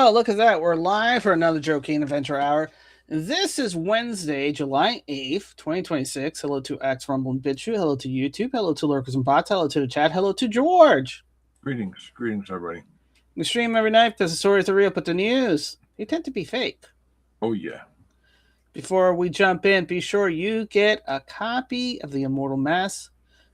Oh, look at that. We're live for another Joking Adventure Hour. This is Wednesday, July 8th, 2026. Hello to X Rumble and BitChute. Hello to YouTube. Hello to Lurkers and Bots. Hello to the chat. Hello to George. Greetings, everybody. We stream every night because the stories are real, but the news, they tend to be fake. Oh, yeah. Before we jump in, be sure you get a copy of The Immortal Mass,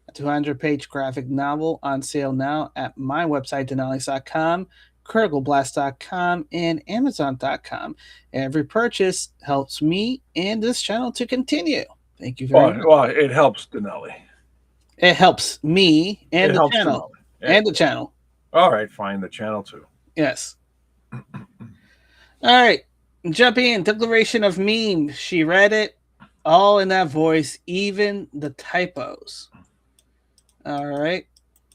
a 200-page graphic novel on sale now at my website, Dinales.com, CriticalBlast.com, and Amazon.com. Every purchase helps me and this channel to continue. Thank you very much. Well, it helps Dinelli. It helps me and the channel. And the channel. All right, fine. The channel, too. Yes. All right. Jump in. Declaration of meme. She read it all in that voice, even the typos. All right.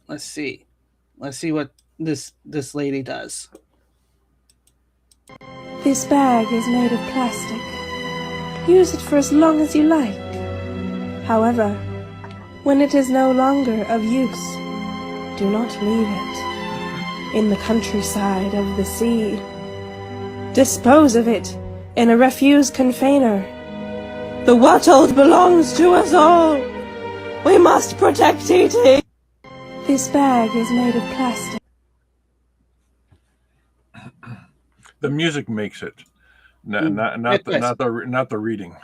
Let's see. Let's see what this lady does. This bag is made of plastic. Use it for as long as you like. However, when it is no longer of use, do not leave it in the countryside of the sea. Dispose of it in a refuse container. The world belongs to us all. We must protect it. This bag is made of plastic. The music makes it, not the reading.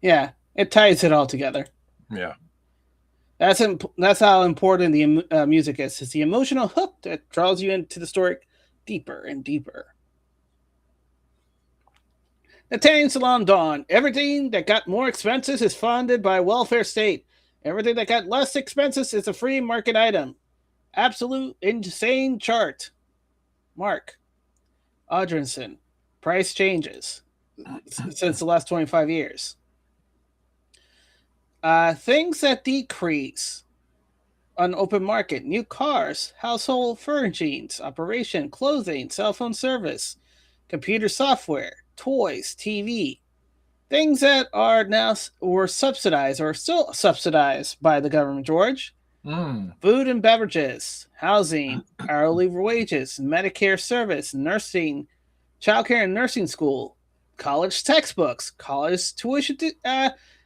Yeah, it ties it all together. Yeah, that's how important the music is. It's the emotional hook that draws you into the story deeper and deeper. The Tanning Salon Dawn. Everything that got more expenses is funded by welfare state. Everything that got less expenses is a free market item. Absolute insane chart. Mark Audrinson. Price changes since the last 25 years. Things that decrease on open market. New cars, household furnishings, operation, clothing, cell phone service, computer software, toys, TV. Things that are now were subsidized or still subsidized by the government, George. Food and beverages, housing, hourly wages, Medicare service, nursing, childcare and nursing school, college textbooks, college tuition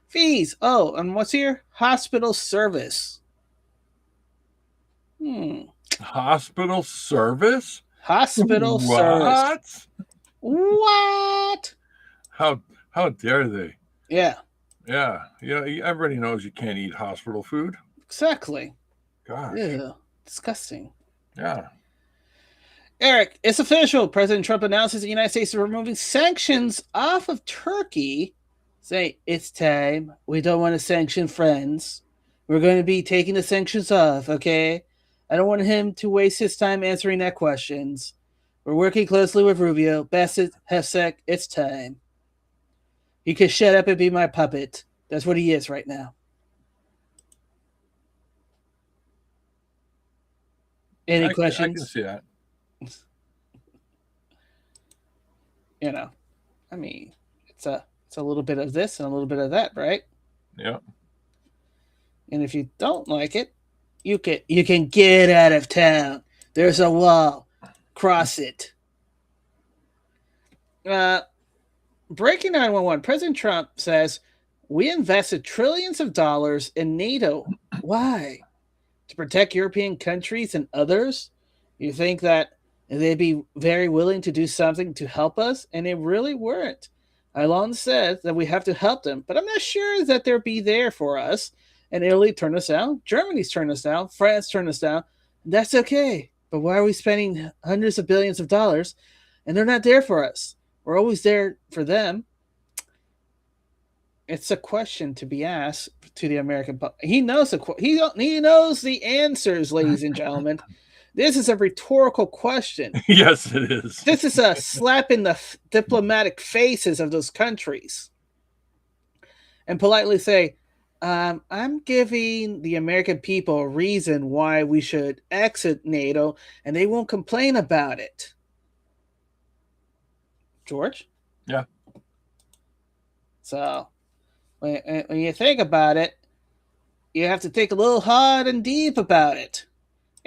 fees. Oh, and what's here? Hospital service. Hospital service? Hospital service. What? How dare they? Yeah. Yeah. Everybody knows you can't eat hospital food. Exactly. Gosh. Ew, disgusting. Yeah. Eric, it's official. President Trump announces the United States is removing sanctions off of Turkey. Say, it's time. We don't want to sanction friends. We're going to be taking the sanctions off, okay? I don't want him to waste his time answering that questions. We're working closely with Rubio. Bassett, Hefsek, it's time. He can shut up and be my puppet. That's what he is right now. Any questions? I can see that. I mean, it's a little bit of this and a little bit of that, right? Yeah. And if you don't like it, you can get out of town. There's a wall. Cross it. Breaking 911. President Trump says, we invested trillions of dollars in NATO. Why? To protect European countries and others? You think that they'd be very willing to do something to help us? And they really weren't. Elon said that we have to help them, but I'm not sure that they'll be there for us. And Italy turned us down. Germany's turned us down. France turned us down. That's okay. But why are we spending hundreds of billions of dollars and they're not there for us? We're always there for them. It's a question to be asked to the American public. He knows he knows the answers, ladies and gentlemen. This is a rhetorical question. Yes, it is. This is a slap in the diplomatic faces of those countries. And politely say, I'm giving the American people a reason why we should exit NATO, and they won't complain about it. George? Yeah. So, when you think about it, you have to think a little hard and deep about it.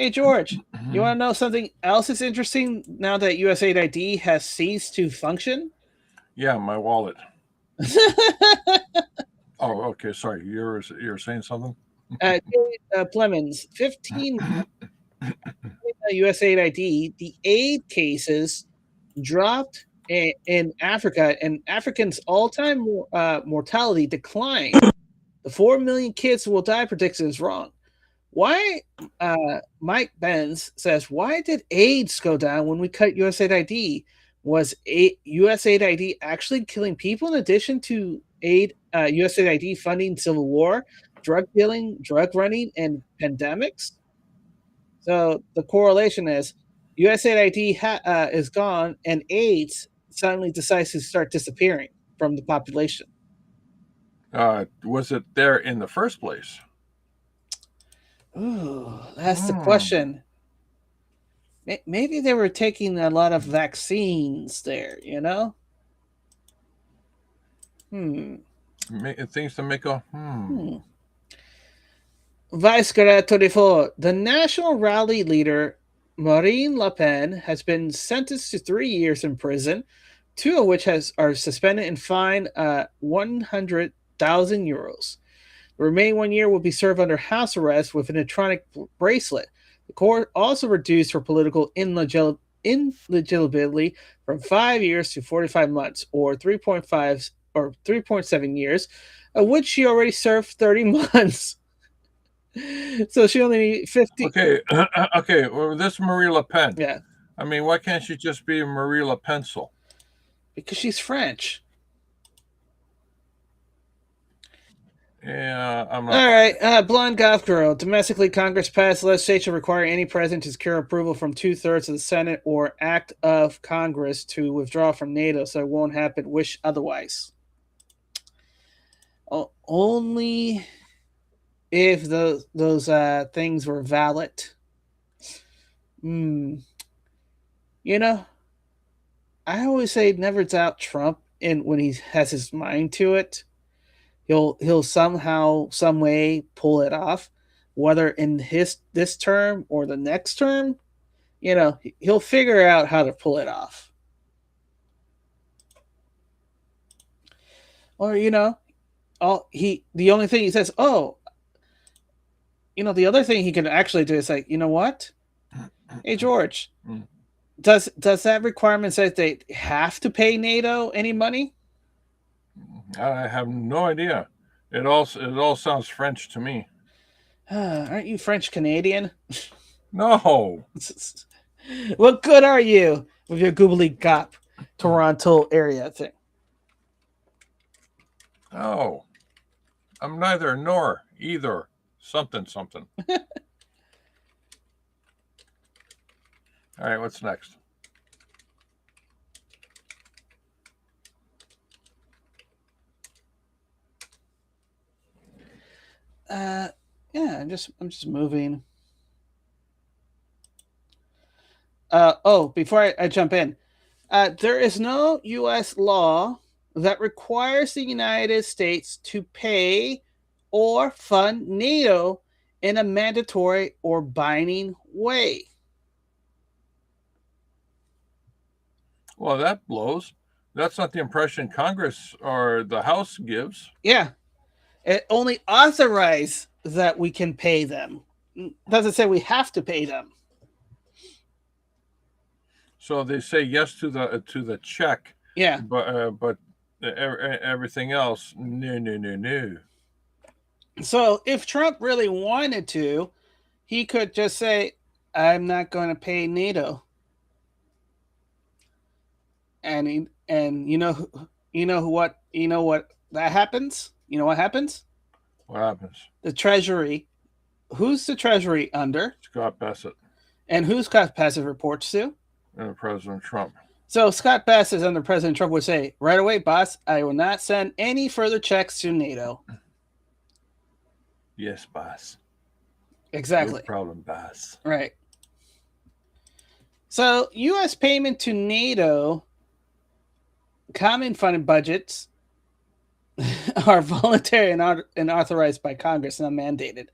Hey, George, you want to know something else that's interesting now that USAID ID has ceased to function? Yeah, my wallet. Oh, okay. Sorry, you're saying something. Plemons, 15 USAID ID, the aid cases dropped in Africa, and Africans' all-time mortality declined. The 4 million kids will die prediction is wrong. Why, Mike Benz says, why did AIDS go down when we cut USAID ID? Was USAID ID actually killing people in addition to USAID ID funding civil war, drug dealing, drug running, and pandemics? So the correlation is USAID ID is gone, and AIDS suddenly decides to start disappearing from the population. Was it there in the first place? Ooh, that's the question. Maybe they were taking a lot of vaccines there, you know? Things to make a Vice 24. The national rally leader, Marine Le Pen, has been sentenced to 3 years in prison, 2 of which are suspended and fined 100,000 euros. The remaining 1 year will be served under house arrest with an electronic bracelet. The court also reduced her political ineligibility from 5 years to 45 months, or 3.5 or 3.7 years, of which she already served 30 months. So she only needs 50. Okay, okay. Well, this Marie Le Pen. Yeah. I mean, why can't she just be Marie Le Pencil? Because she's French. Yeah, I'm not. All right, blonde golf girl. Domestically, Congress passed legislation requiring any president to secure approval from 2/3 of the Senate or act of Congress to withdraw from NATO, so it won't happen. Wish otherwise. Only if those things were valid. You know, I always say never doubt Trump, and when he has his mind to it, he'll somehow, some way pull it off, whether in this term or the next term. You know, he'll figure out how to pull it off. Or the only thing he says, the other thing he can actually do is like, you know what? Hey, George, does that requirement say they have to pay NATO any money? I have no idea. It all sounds French to me. Aren't you French Canadian? No. What good are you with your goobly gop Toronto area thing? Oh, I'm neither nor either. Something. All right, what's next? Yeah, I'm just moving. Before I jump in, there is no U.S. law that requires the United States to pay or fund NATO in a mandatory or binding way. Well, that blows. That's not the impression Congress or the House gives. Yeah. It only authorizes that we can pay them. It doesn't say we have to pay them. So they say yes to the check. Yeah. But everything else, no. So if Trump really wanted to, he could just say, "I'm not going to pay NATO." And you know what that happens? You know what happens? What happens? The Treasury. Who's the Treasury under? Scott Bassett. And who Scott Bassett reports to? President Trump. So Scott Bassett under President Trump would say, right away, boss, I will not send any further checks to NATO. Yes, boss. Exactly. No problem, boss. Right. So U.S. payment to NATO common funded budgets are voluntary and authorized by Congress, not mandated.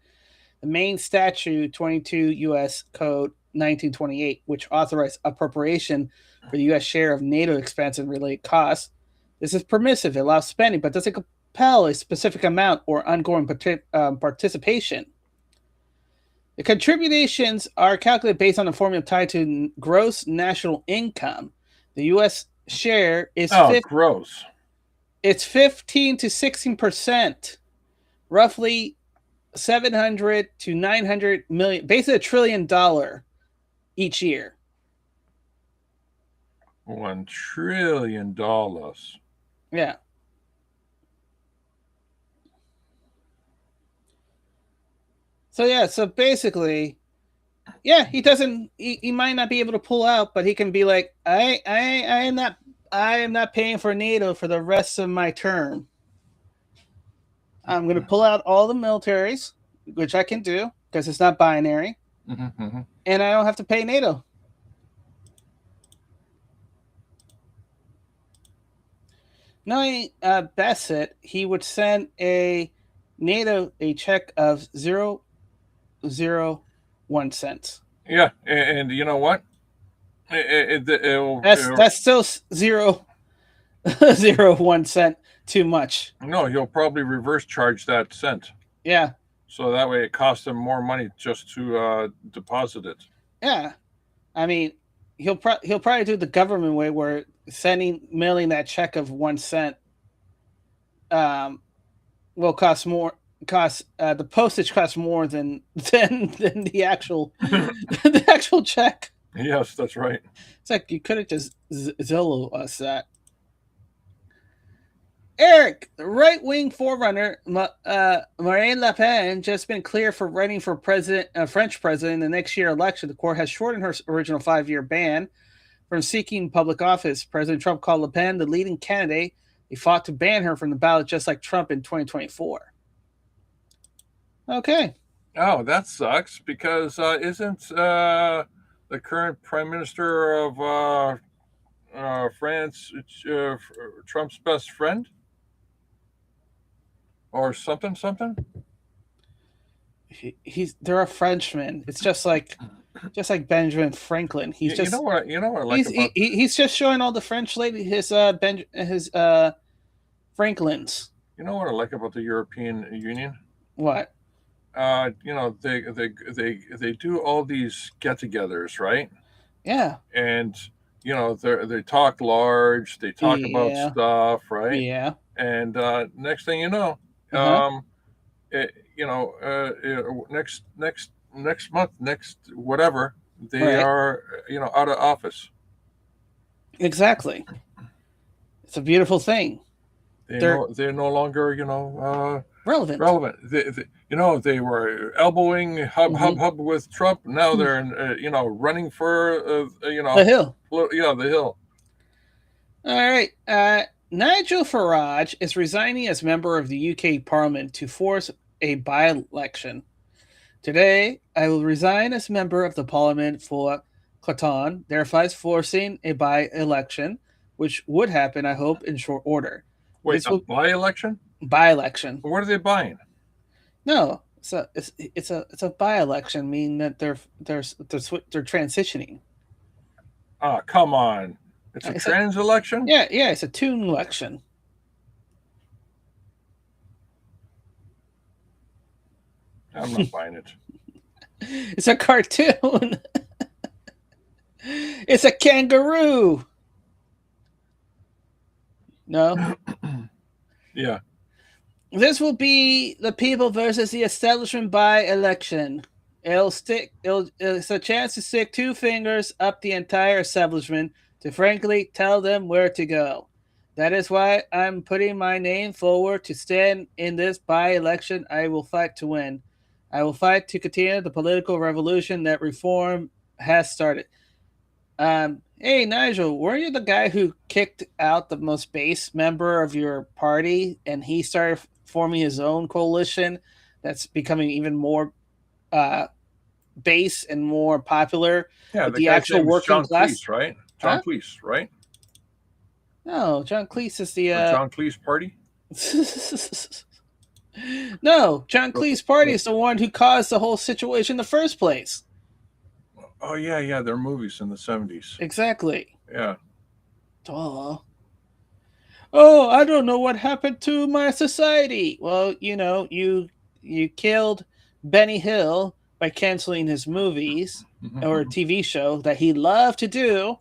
the main statute 22 U.S. Code 1928, which authorized appropriation for the U.S. share of NATO expense and related costs. This is permissive; it allows spending, but doesn't compel a specific amount or ongoing participation. The contributions are calculated based on a formula tied to gross national income. The U.S. share is gross. It's 15 to 16%, roughly 700 to 900 million, basically $1 trillion each year. $1 trillion. Yeah. So basically, yeah, he might not be able to pull out, but he can be like, I am not paying for NATO for the rest of my term. I'm going to pull out all the militaries, which I can do because it's not binary, and I don't have to pay NATO. Knowing Bassett, he would send NATO a check of 0.001 cents. Yeah, and you know what? That's still 0.01 cent too much. No, he'll probably reverse charge that cent. Yeah. So that way it costs him more money just to deposit it. Yeah. I mean, he'll probably do the government way where mailing that check of 1 cent will cost more. The postage costs more than the actual the actual check. Yes, that's right. It's like you could have just Zillow us that. Eric, the right-wing forerunner Marine Le Pen just been cleared for running for French president in the next year election. The court has shortened her original 5-year ban from seeking public office. President Trump called Le Pen the leading candidate. He fought to ban her from the ballot just like Trump in 2024. Okay. Oh, that sucks because isn't the current prime minister of France Trump's best friend? Or something? They're a Frenchman. It's just like Benjamin Franklin. He's just you know what I like about he's just showing all the French lady his Franklins. You know what I like about the European Union? What? They do all these get-togethers, right? Yeah. And they talk large. They talk about stuff, right? Yeah. And next thing you know, next month, next whatever, they are out of office. Exactly. It's a beautiful thing. They're no longer relevant. They were elbowing hub with Trump. Now they're running for the hill. The hill. All right. Nigel Farage is resigning as member of the UK Parliament to force a by-election. Today, I will resign as member of the Parliament for Clacton, thereby forcing a by-election, which would happen, I hope, in short order. Wait, by-election? By-election. What are they buying? No, it's a by-election, meaning that they're transitioning. Oh, come on. It's a trans election? Yeah, it's a tune election. I'm not buying it. It's a cartoon. It's a kangaroo. No? Yeah. This will be the people versus the establishment by election. It's a chance to stick two fingers up the entire establishment to frankly tell them where to go. That is why I'm putting my name forward to stand in this by-election. I will fight to win. I will fight to continue the political revolution that reform has started. Hey, Nigel, weren't you the guy who kicked out the most base member of your party and he started forming his own coalition that's becoming even more base and more popular? Yeah, the actual working class, Cleese, right? John Cleese, right? No, John Cleese is the John Cleese party. No, John Cleese's party is the one who caused the whole situation in the first place. Oh yeah, they're movies in the 70s. Exactly. Yeah. Duh. Oh, I don't know what happened to my society. Well, you killed Benny Hill by canceling his movies or TV show that he loved to do,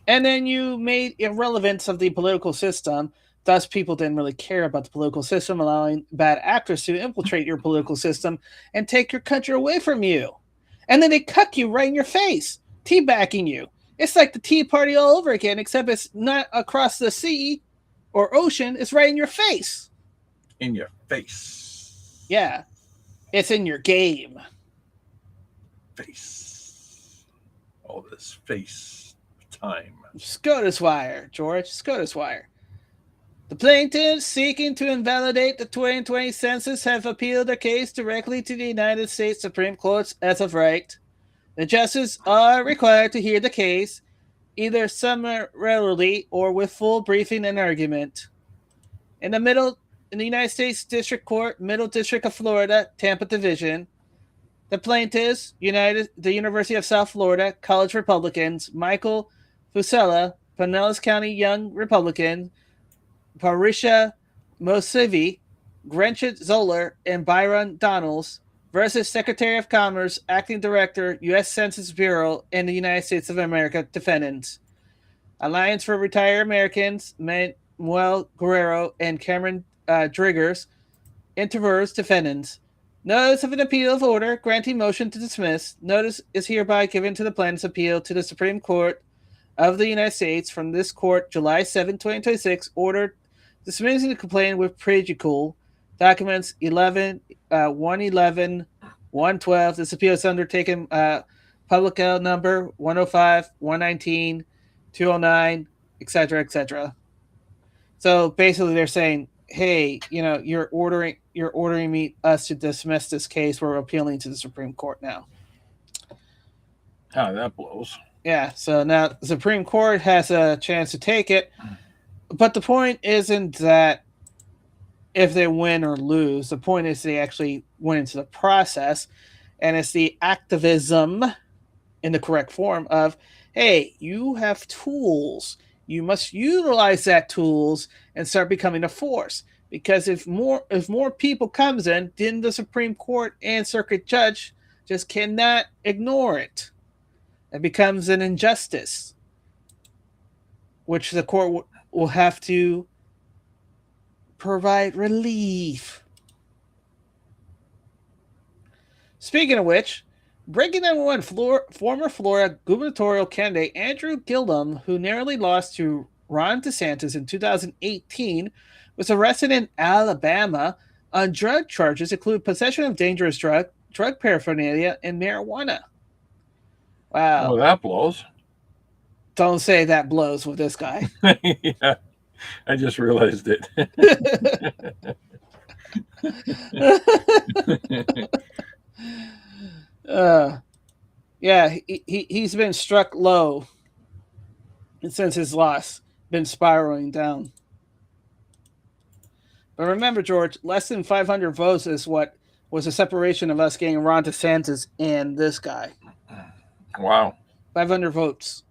and then you made irrelevance of the political system. Thus, people didn't really care about the political system, allowing bad actors to infiltrate your political system and take your country away from you. And then they cuck you right in your face, teabagging you. It's like the Tea Party all over again, except it's not across the sea or ocean. It's right in your face. In your face. Yeah. It's in your game. Face. All this face time. SCOTUS wire, George. SCOTUS wire. The plaintiffs seeking to invalidate the 2020 census have appealed their case directly to the United States Supreme Court as of right. The justices are required to hear the case, either summarily or with full briefing and argument. In the United States District Court, Middle District of Florida, Tampa Division, the plaintiffs, the University of South Florida, College Republicans, Michael Fusella, Pinellas County Young Republican, Parisha Mosivi, Gretchen Zoller, and Byron Donalds versus Secretary of Commerce, Acting Director, U.S. Census Bureau, and the United States of America defendants. Alliance for Retired Americans, Manuel Guerrero, and Cameron Driggers, interverse defendants. Notice of an appeal of order granting motion to dismiss. Notice is hereby given to the plaintiff's appeal to the Supreme Court of the United States from this court, July 7, 2026, ordered dismissing the complaint with prejudice. Documents 111, 112. This appeal is undertaken public number 105, 119, 209, etc., etc. So basically, they're saying, "Hey, you're ordering us to dismiss this case. We're appealing to the Supreme Court now." Oh, that blows. Yeah. So now the Supreme Court has a chance to take it, but the point isn't that if they win or lose. The point is they actually went into the process, and it's the activism in the correct form of, hey, you have tools. You must utilize that tools and start becoming a force. Because if more people comes in, then the Supreme Court and circuit judge just cannot ignore it. It becomes an injustice, which the court will have to provide relief. Speaking of which, breaking number one, former Florida gubernatorial candidate Andrew Gillum, who narrowly lost to Ron DeSantis in 2018, was arrested in Alabama on drug charges including possession of dangerous drug paraphernalia, and marijuana. Wow. Well, that blows. Don't say that blows with this guy. Yeah, I just realized it. Yeah, he's been struck low, and since his loss, been spiraling down. But remember, George, less than 500 votes is what was a separation of us getting Ron DeSantis and this guy. Wow. 500 votes.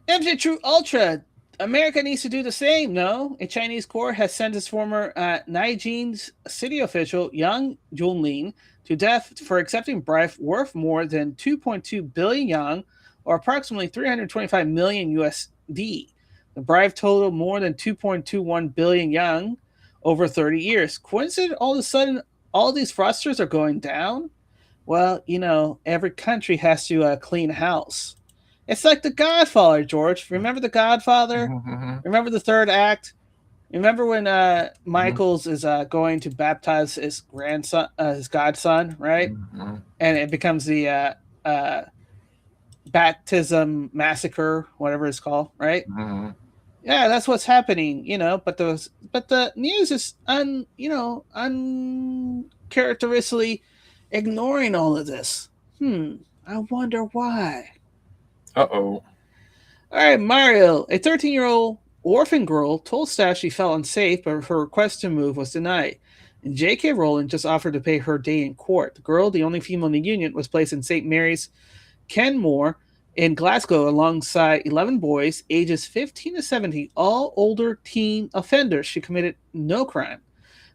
MJ True Ultra. America needs to do the same, no? A Chinese court has sentenced former Nanjing city official Yang Junlin to death for accepting bribe worth more than 2.2 billion yuan, or approximately 325 million USD. The bribe totaled more than 2.21 billion yuan over 30 years. Coincidence all of a sudden all these fraudsters are going down? Well, every country has to clean house. It's like The Godfather, George. Remember The Godfather? Mm-hmm. Remember the third act? Remember when Michaels is going to baptize his grandson, his godson, right? Mm-hmm. And it becomes the baptism massacre, whatever it's called, right? Mm-hmm. Yeah, that's what's happening, But the news is uncharacteristically ignoring all of this. I wonder why. Uh-oh. All right, Mario, a 13-year-old orphan girl told staff she felt unsafe, but her request to move was denied. And J.K. Rowling just offered to pay her day in court. The girl, the only female in the union, was placed in St. Mary's Kenmore in Glasgow alongside 11 boys ages 15 to 17, all older teen offenders. She committed no crime.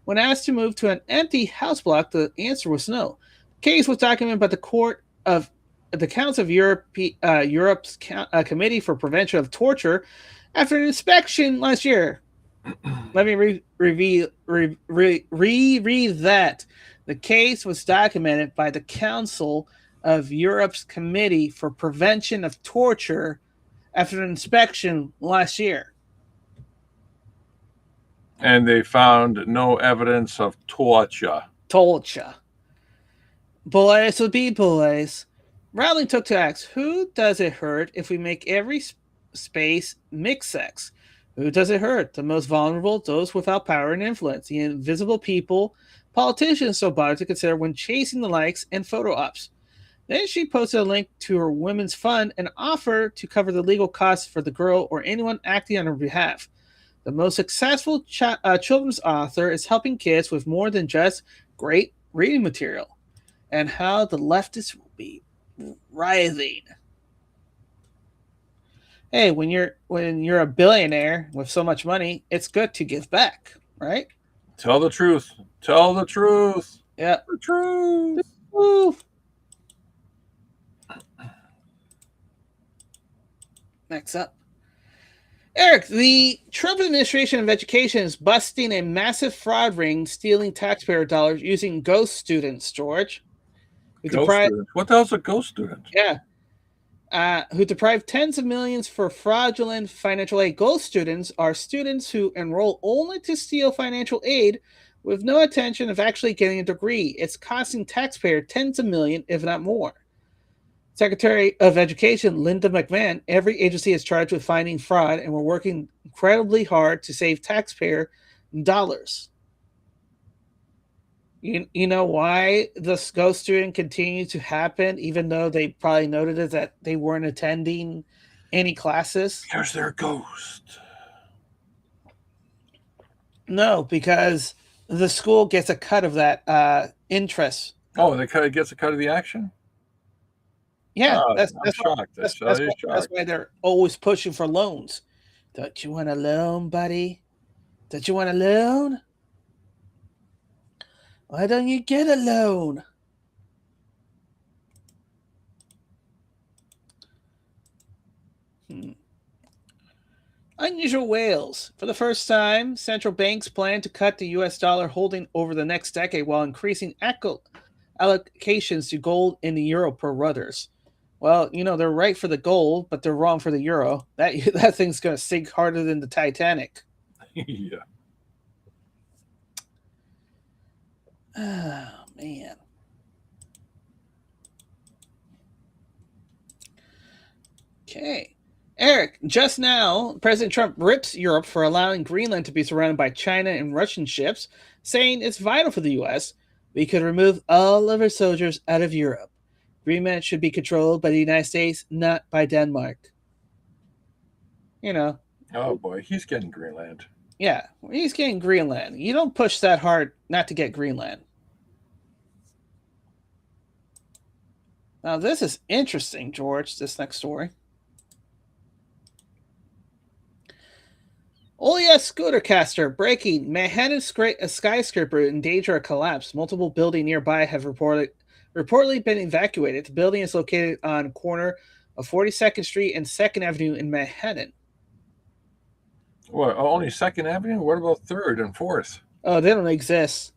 When asked to move to an empty house block, the answer was no. The case was documented by the Court of the Council of Europe's Committee for Prevention of Torture after an inspection last year. Let me reread that. The case was documented by the Council of Europe's Committee for Prevention of Torture after an inspection last year. And they found no evidence of torture. Torture. Boys will be boys. Rowling took to ask, who does it hurt if we make every space mixed sex? Who does it hurt? The most vulnerable, those without power and influence, the invisible people politicians so bothered to consider when chasing the likes and photo ops. Then she posted a link to her women's fund and offered to cover the legal costs for the girl or anyone acting on her behalf. The most successful children's author is helping kids with more than just great reading material. And how the leftists will be writhing. Hey, when you're a billionaire with so much money, it's good to give back, right? Tell the truth. Tell the truth. Yeah. The truth. Woo. Next up. Eric, the Trump administration of education is busting a massive fraud ring stealing taxpayer dollars using ghost students, George. Students? What the hell's a ghost student? Yeah. Who deprived tens of millions for fraudulent financial aid. Ghost students are students who enroll only to steal financial aid with no intention of actually getting a degree. It's costing taxpayers tens of millions, if not more. Secretary of Education Linda McMahon, every agency is charged with finding fraud, and we're working incredibly hard to save taxpayer dollars. You know why this ghost student continued to happen, even though they probably noted it that they weren't attending any classes? Because they're a ghost. No, because the school gets a cut of that interest. Oh, it gets a cut of the action? Yeah, I'm shocked. That's why they're always pushing for loans. Don't you want a loan, buddy? Don't you want a loan? Why don't you get a loan? Unusual whales. For the first time, central banks plan to cut the U.S. dollar holding over the next decade while increasing allocations to gold and the euro per others. Well, they're right for the gold, but they're wrong for the euro. That thing's going to sink harder than the Titanic. Yeah. Oh, man. Okay. Eric, just now, President Trump rips Europe for allowing Greenland to be surrounded by China and Russian ships, saying it's vital for the U.S. We could remove all of our soldiers out of Europe. Greenland should be controlled by the United States, not by Denmark. Oh, boy. He's getting Greenland. Yeah, he's getting Greenland. You don't push that hard not to get Greenland. Now, this is interesting, George, this next story. Oh, yes, Scootercaster breaking. Manhattan skyscraper in danger of collapse. Multiple buildings nearby have reportedly been evacuated. The building is located on corner of 42nd Street and 2nd Avenue in Manhattan. What, only 2nd Avenue? What about 3rd and 4th? Oh, they don't exist.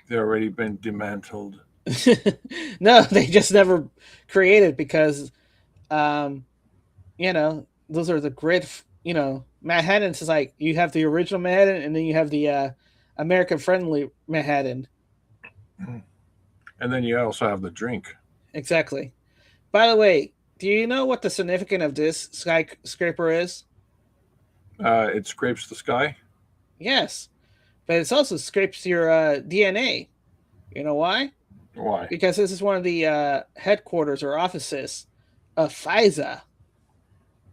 They've already been dismantled. No, they just never created because, those are the grid, Manhattan's is like, you have the original Manhattan and then you have the American-friendly Manhattan. And then you also have the drink. Exactly. By the way, do you know what the significance of this skyscraper is? It scrapes the sky? Yes. But it also scrapes your DNA. You know why? Why? Because this is one of the headquarters or offices of FISA.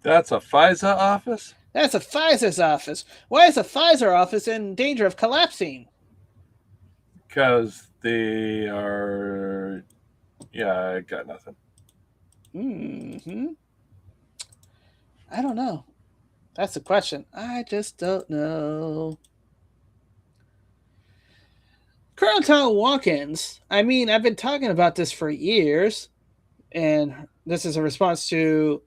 That's a FISA office? That's a Pfizer's office. Why is the Pfizer office in danger of collapsing? Because they are. Yeah, I got nothing. I don't know. That's the question. I just don't know. Colonel Tom Watkins. I mean, I've been talking about this for years, and this is a response to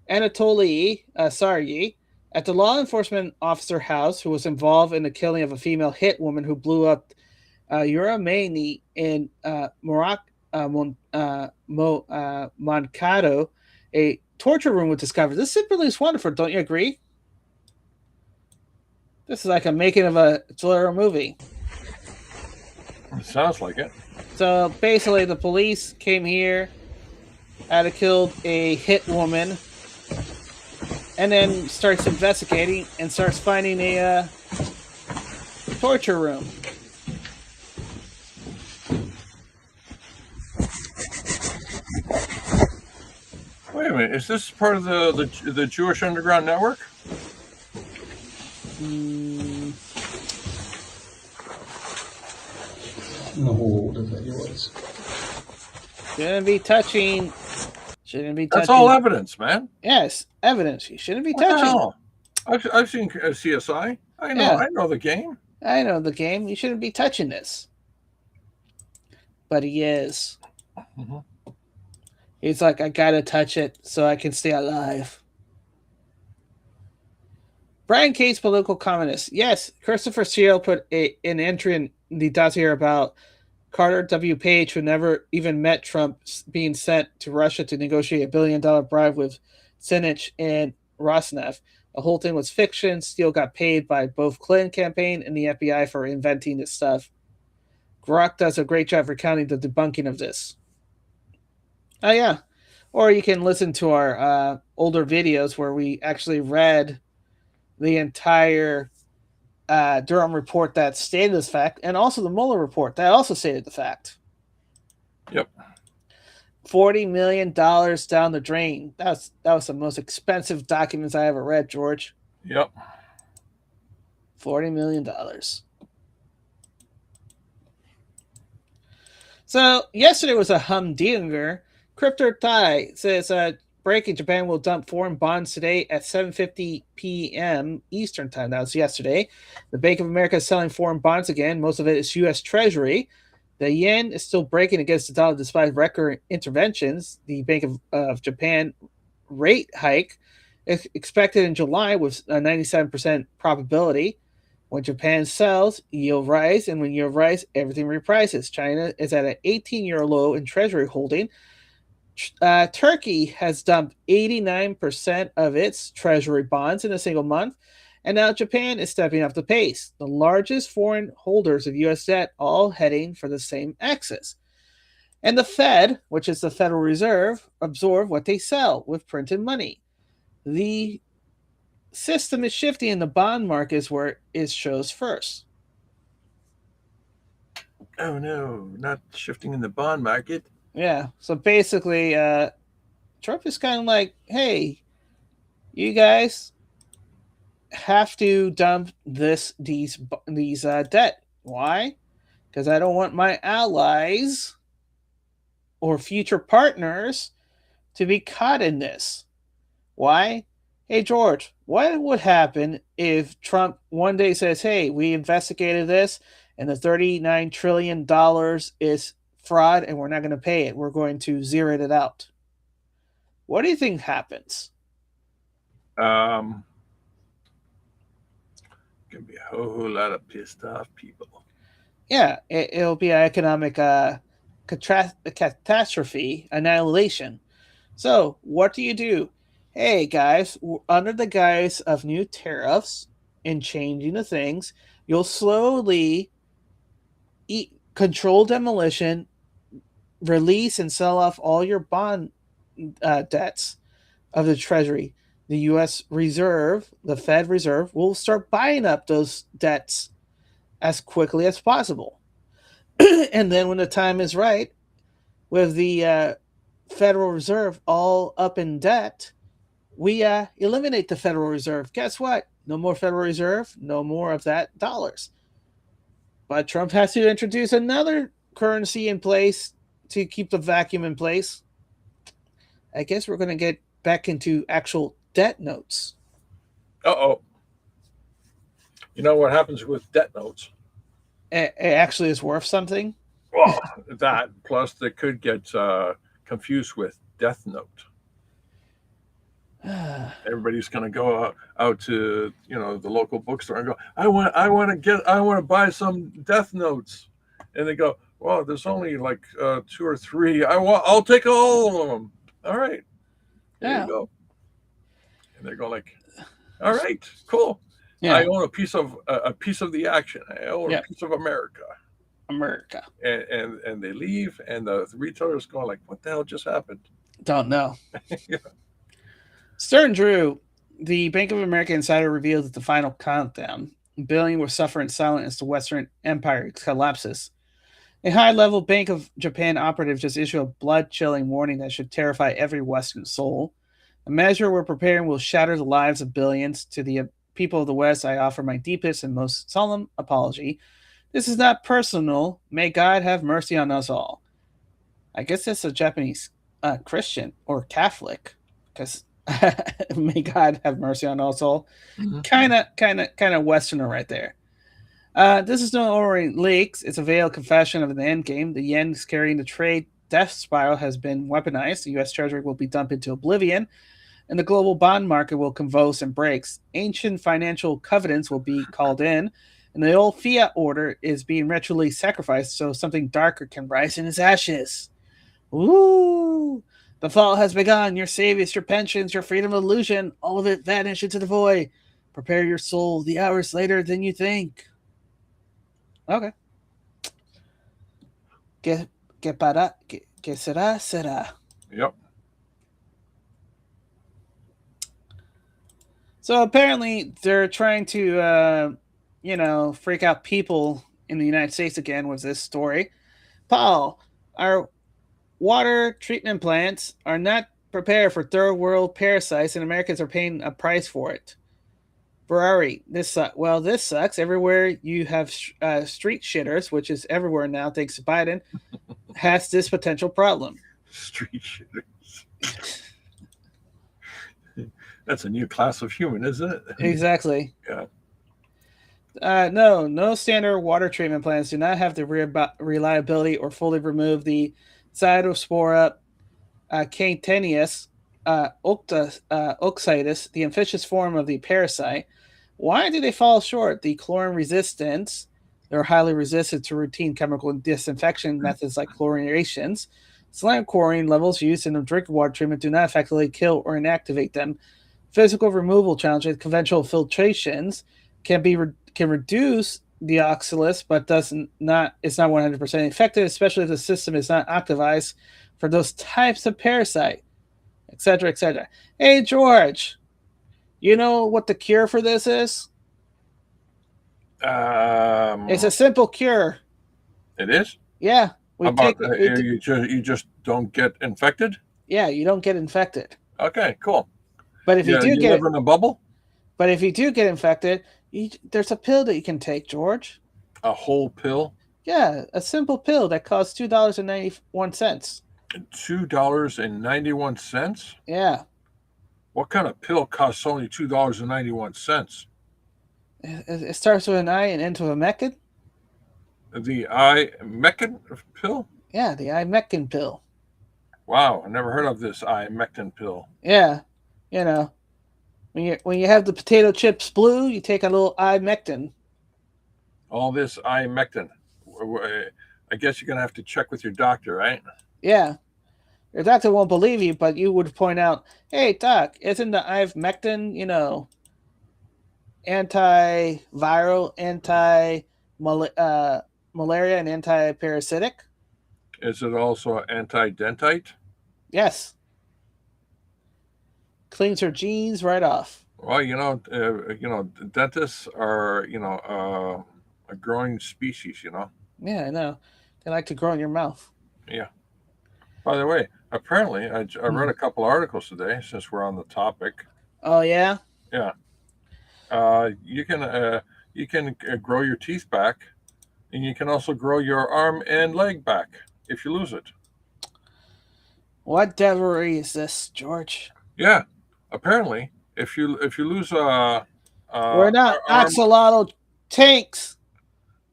Anatoly Saryi at the law enforcement officer house who was involved in the killing of a female hit woman who blew up Uramani in Moncado. A torture room was discovered. This simply is wonderful, don't you agree? This is like a making of a thriller movie. It sounds like it. So basically, the police came here, had killed a hit woman, and then starts investigating and starts finding a torture room. Wait a minute. Is this part of the Jewish underground network? No, that yours. Shouldn't be touching. That's all evidence, man. Yes, evidence. You shouldn't be What the touching. hell? I've seen CSI. I know. Yeah. I know the game. I know the game. You shouldn't be touching this. But he is. Mm-hmm. He's like, I gotta touch it so I can stay alive. Brian Cates, political communist. Yes, Christopher Steele put an entry in the dossier about Carter W. Page, who never even met Trump, being sent to Russia to negotiate $1 billion bribe with Sinich and Rosneft. The whole thing was fiction. Steele got paid by both Clinton campaign and the FBI for inventing this stuff. Grok does a great job recounting the debunking of this. Oh, yeah. Or you can listen to our older videos where we actually read the entire Durham report that stated this fact, and also the Mueller report that also stated the fact. Yep. $40 million down the drain. That was the most expensive documents I ever read, George. Yep. $40 million. So yesterday was a humdinger. Crypto Thai says breaking, Japan will dump foreign bonds today at 7:50 p.m. Eastern time. That was yesterday. The Bank of America is selling foreign bonds again. Most of it is U.S. Treasury. The yen is still breaking against the dollar despite record interventions. The Bank of Japan rate hike is expected in July with a 97% probability. When Japan sells, yield rise, and when yield rise, everything reprices. China is at an 18-year low in Treasury holding. Turkey has dumped 89% of its Treasury bonds in a single month, and now Japan is stepping up the pace. The largest foreign holders of U.S. debt all heading for the same axis. And the Fed, which is the Federal Reserve, absorb what they sell with printed money. The system is shifting in the bond market is where it shows first. Oh no, not shifting in the bond market. Yeah, so basically, Trump is kind of like, hey, you guys have to dump these debt. Why? Because I don't want my allies or future partners to be caught in this. Why? Hey, George, what would happen if Trump one day says, hey, we investigated this and the $39 trillion is fraud and we're not going to pay it. We're going to zero it out. What do you think happens? Gonna be a whole lot of pissed off people. Yeah, it'll be an economic catastrophe, annihilation. So what do you do? Hey, guys, under the guise of new tariffs and changing the things, you'll slowly control demolition, release and sell off all your bond debts of the Treasury. The U.S. Reserve, the Fed Reserve, will start buying up those debts as quickly as possible. And then when the time is right, with the Federal Reserve all up in debt, we eliminate the Federal Reserve. Guess what? No more Federal Reserve, no more of that dollars. But Trump has to introduce another currency in place to keep the vacuum in place. I guess we're going to get back into actual debt notes. Uh-oh. You know what happens with debt notes? It actually is worth something. Well, that plus they could get confused with Death Note. Everybody's going to go out to the local bookstore and go, I want to buy some Death Notes, and they go, well, there's only like 2 or 3. I'll take all of them. All right, there you go. And they go like, all right, cool. Yeah. I own a piece of the action. I own a piece of America. And they leave, and the retailer's going like, what the hell just happened? Don't know. Stern Drew, the Bank of America insider, revealed that the final countdown, billion will suffer in silence as the Western Empire collapses. A high-level Bank of Japan operative just issued a blood-chilling warning that should terrify every Western soul. A measure we're preparing will shatter the lives of billions. To the people of the West, I offer my deepest and most solemn apology. This is not personal. May God have mercy on us all. I guess that's a Japanese Christian or Catholic, because may God have mercy on us all. Kind of Westerner right there. This is no Orient Leaks. It's a veiled confession of the end game. The yen is carrying the trade death spiral has been weaponized. The U.S. Treasury will be dumped into oblivion, and the global bond market will convulse and breaks. Ancient financial covenants will be called in, and the old fiat order is being ritually sacrificed so something darker can rise in its ashes. Ooh! The fall has begun. Your savings, your pensions, your freedom of illusion, all of it vanish into the void. Prepare your soul. The hour's later than you think. Okay. Que será, será. Yep. So apparently they're trying to, freak out people in the United States again with this story. Paul, our water treatment plants are not prepared for third world parasites, and Americans are paying a price for it. Ferrari, this sucks. Everywhere you have street shitters, which is everywhere now, thanks to Biden, has this potential problem. Street shitters. That's a new class of human, isn't it? Exactly. Yeah. No standard water treatment plants do not have the reliability or fully remove the Cytospora Caitenius oxitis, the infectious form of the parasite. Why do they fall short? The chlorine resistance. They're highly resistant to routine chemical disinfection methods like chlorinations. Saline chlorine levels used in drinking water treatment do not effectively kill or inactivate them. Physical removal challenges, conventional filtrations can reduce the oxalis, but it's not 100% effective, especially if the system is not optimized for those types of parasite, etc., etc. Hey, George, you know what the cure for this is? It's a simple cure. It is? Yeah. You just don't get infected? Yeah, you don't get infected. Okay, cool. But if you live in a bubble? But if you do get infected, there's a pill that you can take, George. A whole pill? Yeah, a simple pill that costs $2.91. $2.91? Yeah. What kind of pill costs only $2.91? It starts with an I and ends with a meccan. The ivermectin pill? Yeah, the ivermectin pill. Wow, I never heard of this ivermectin pill. Yeah, when you have the potato chips blue, you take a little ivermectin. All this ivermectin. I guess you're gonna have to check with your doctor, right? Yeah, your doctor won't believe you, but you would point out, "Hey, doc, isn't the ivermectin, antiviral, malaria, and anti-parasitic? Is it also anti-dentite? Yes. Cleans her genes right off. Well, dentists are, a growing species, Yeah, I know. They like to grow in your mouth. Yeah. By the way, apparently, I read a couple articles today, since we're on the topic. Oh yeah. Yeah. You can grow your teeth back, and you can also grow your arm and leg back if you lose it. What devilry is this, George? Yeah. Apparently, if you lose We're not arm, axolotl tanks.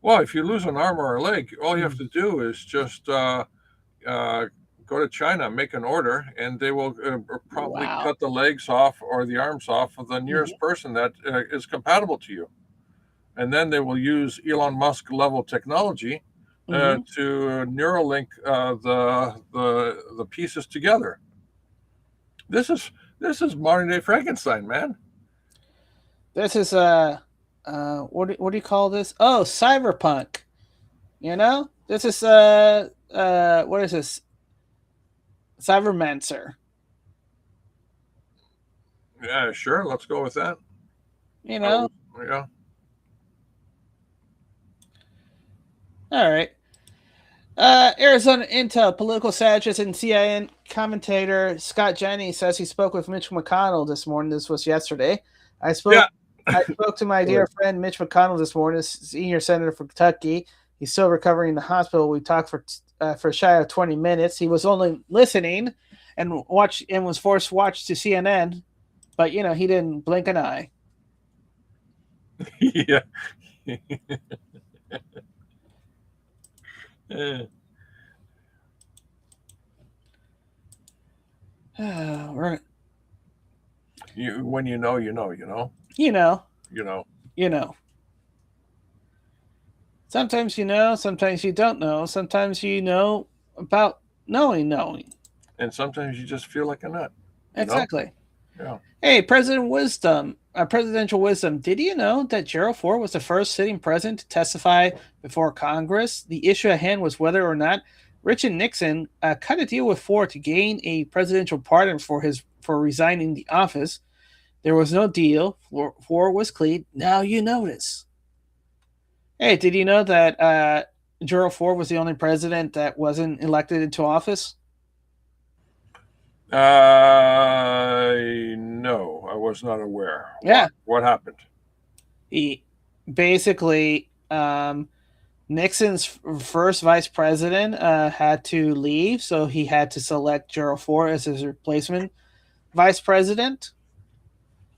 well, if you lose an arm or a leg, all you have Mm. to do is just uh, go to China, make an order, and they will promptly Wow. cut the legs off or the arms off of the Mhm. nearest person that is compatible to you. And then they will use Elon Musk level technology Mhm. to Neuralink the pieces together. This is modern day Frankenstein, man. This is what do you call this? Oh, cyberpunk. You know, this is what is this? Cybermancer. Yeah, sure. Let's go with that. You I know. was, yeah, All right. Arizona Intel political strategist and CNN commentator Scott Jennings says he spoke with Mitch McConnell this morning. This was yesterday. I yeah. spoke. I spoke to my dear Good. friend Mitch McConnell this morning, senior senator from Kentucky. He's still recovering in the hospital. We talked for shy of 20 minutes. He was only listening and was forced to watch to CNN, but he didn't blink an eye. Yeah. Eh, We're, when you know, you know, you know, you know, you know. you know. Sometimes you know, sometimes you don't know. Sometimes you know about knowing. And sometimes you just feel like a nut, you know? Exactly. Yeah. Hey, presidential wisdom. Did you know that Gerald Ford was the first sitting president to testify before Congress? The issue at hand was whether or not Richard Nixon cut a deal with Ford to gain a presidential pardon for resigning the office. There was no deal. Ford was clean. Now you notice. Hey, did you know that Gerald Ford was the only president that wasn't elected into office? No, I was not aware. Why? Yeah, What happened? he basically Nixon's first vice president had to leave, so he had to select Gerald Ford as his replacement vice president.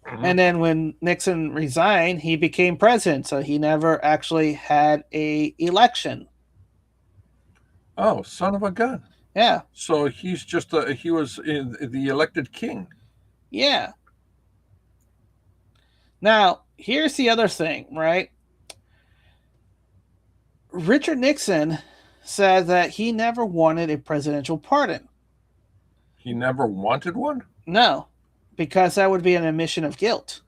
Mhm. And then when Nixon resigned, he became president, so he never actually had a election. Oh, son of a gun. Yeah, So he was the elected king. yeah. Now here's the other thing, right? Richard Nixon said that he never wanted a presidential pardon. He never wanted one, No, because that would be an admission of guilt.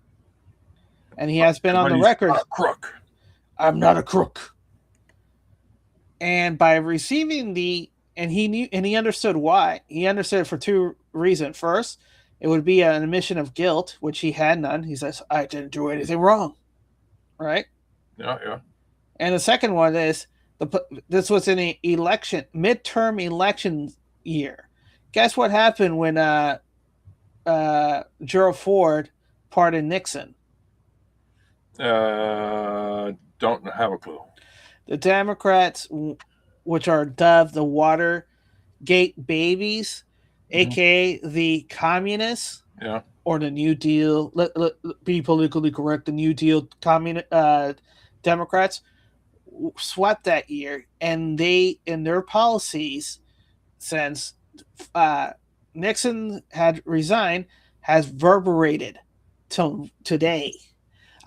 And he has been on but the he's record, not a crook. I'm not a crook. And by receiving and he knew and he understood why. He understood for two reasons. First, it would be an admission of guilt, which he had none. He says, I didn't do anything wrong. Right? Yeah, yeah. And the second one is this was an midterm election year. Guess what happened when Gerald Ford pardoned Nixon? Don't have a clue. The Democrats, which are dubbed the Watergate babies, Mhm. aka the communists, Yeah. or the New Deal. Let be politically correct. The New Deal Democrats swept that year, and they in their policies since uh, Nixon had resigned has reverberated till today.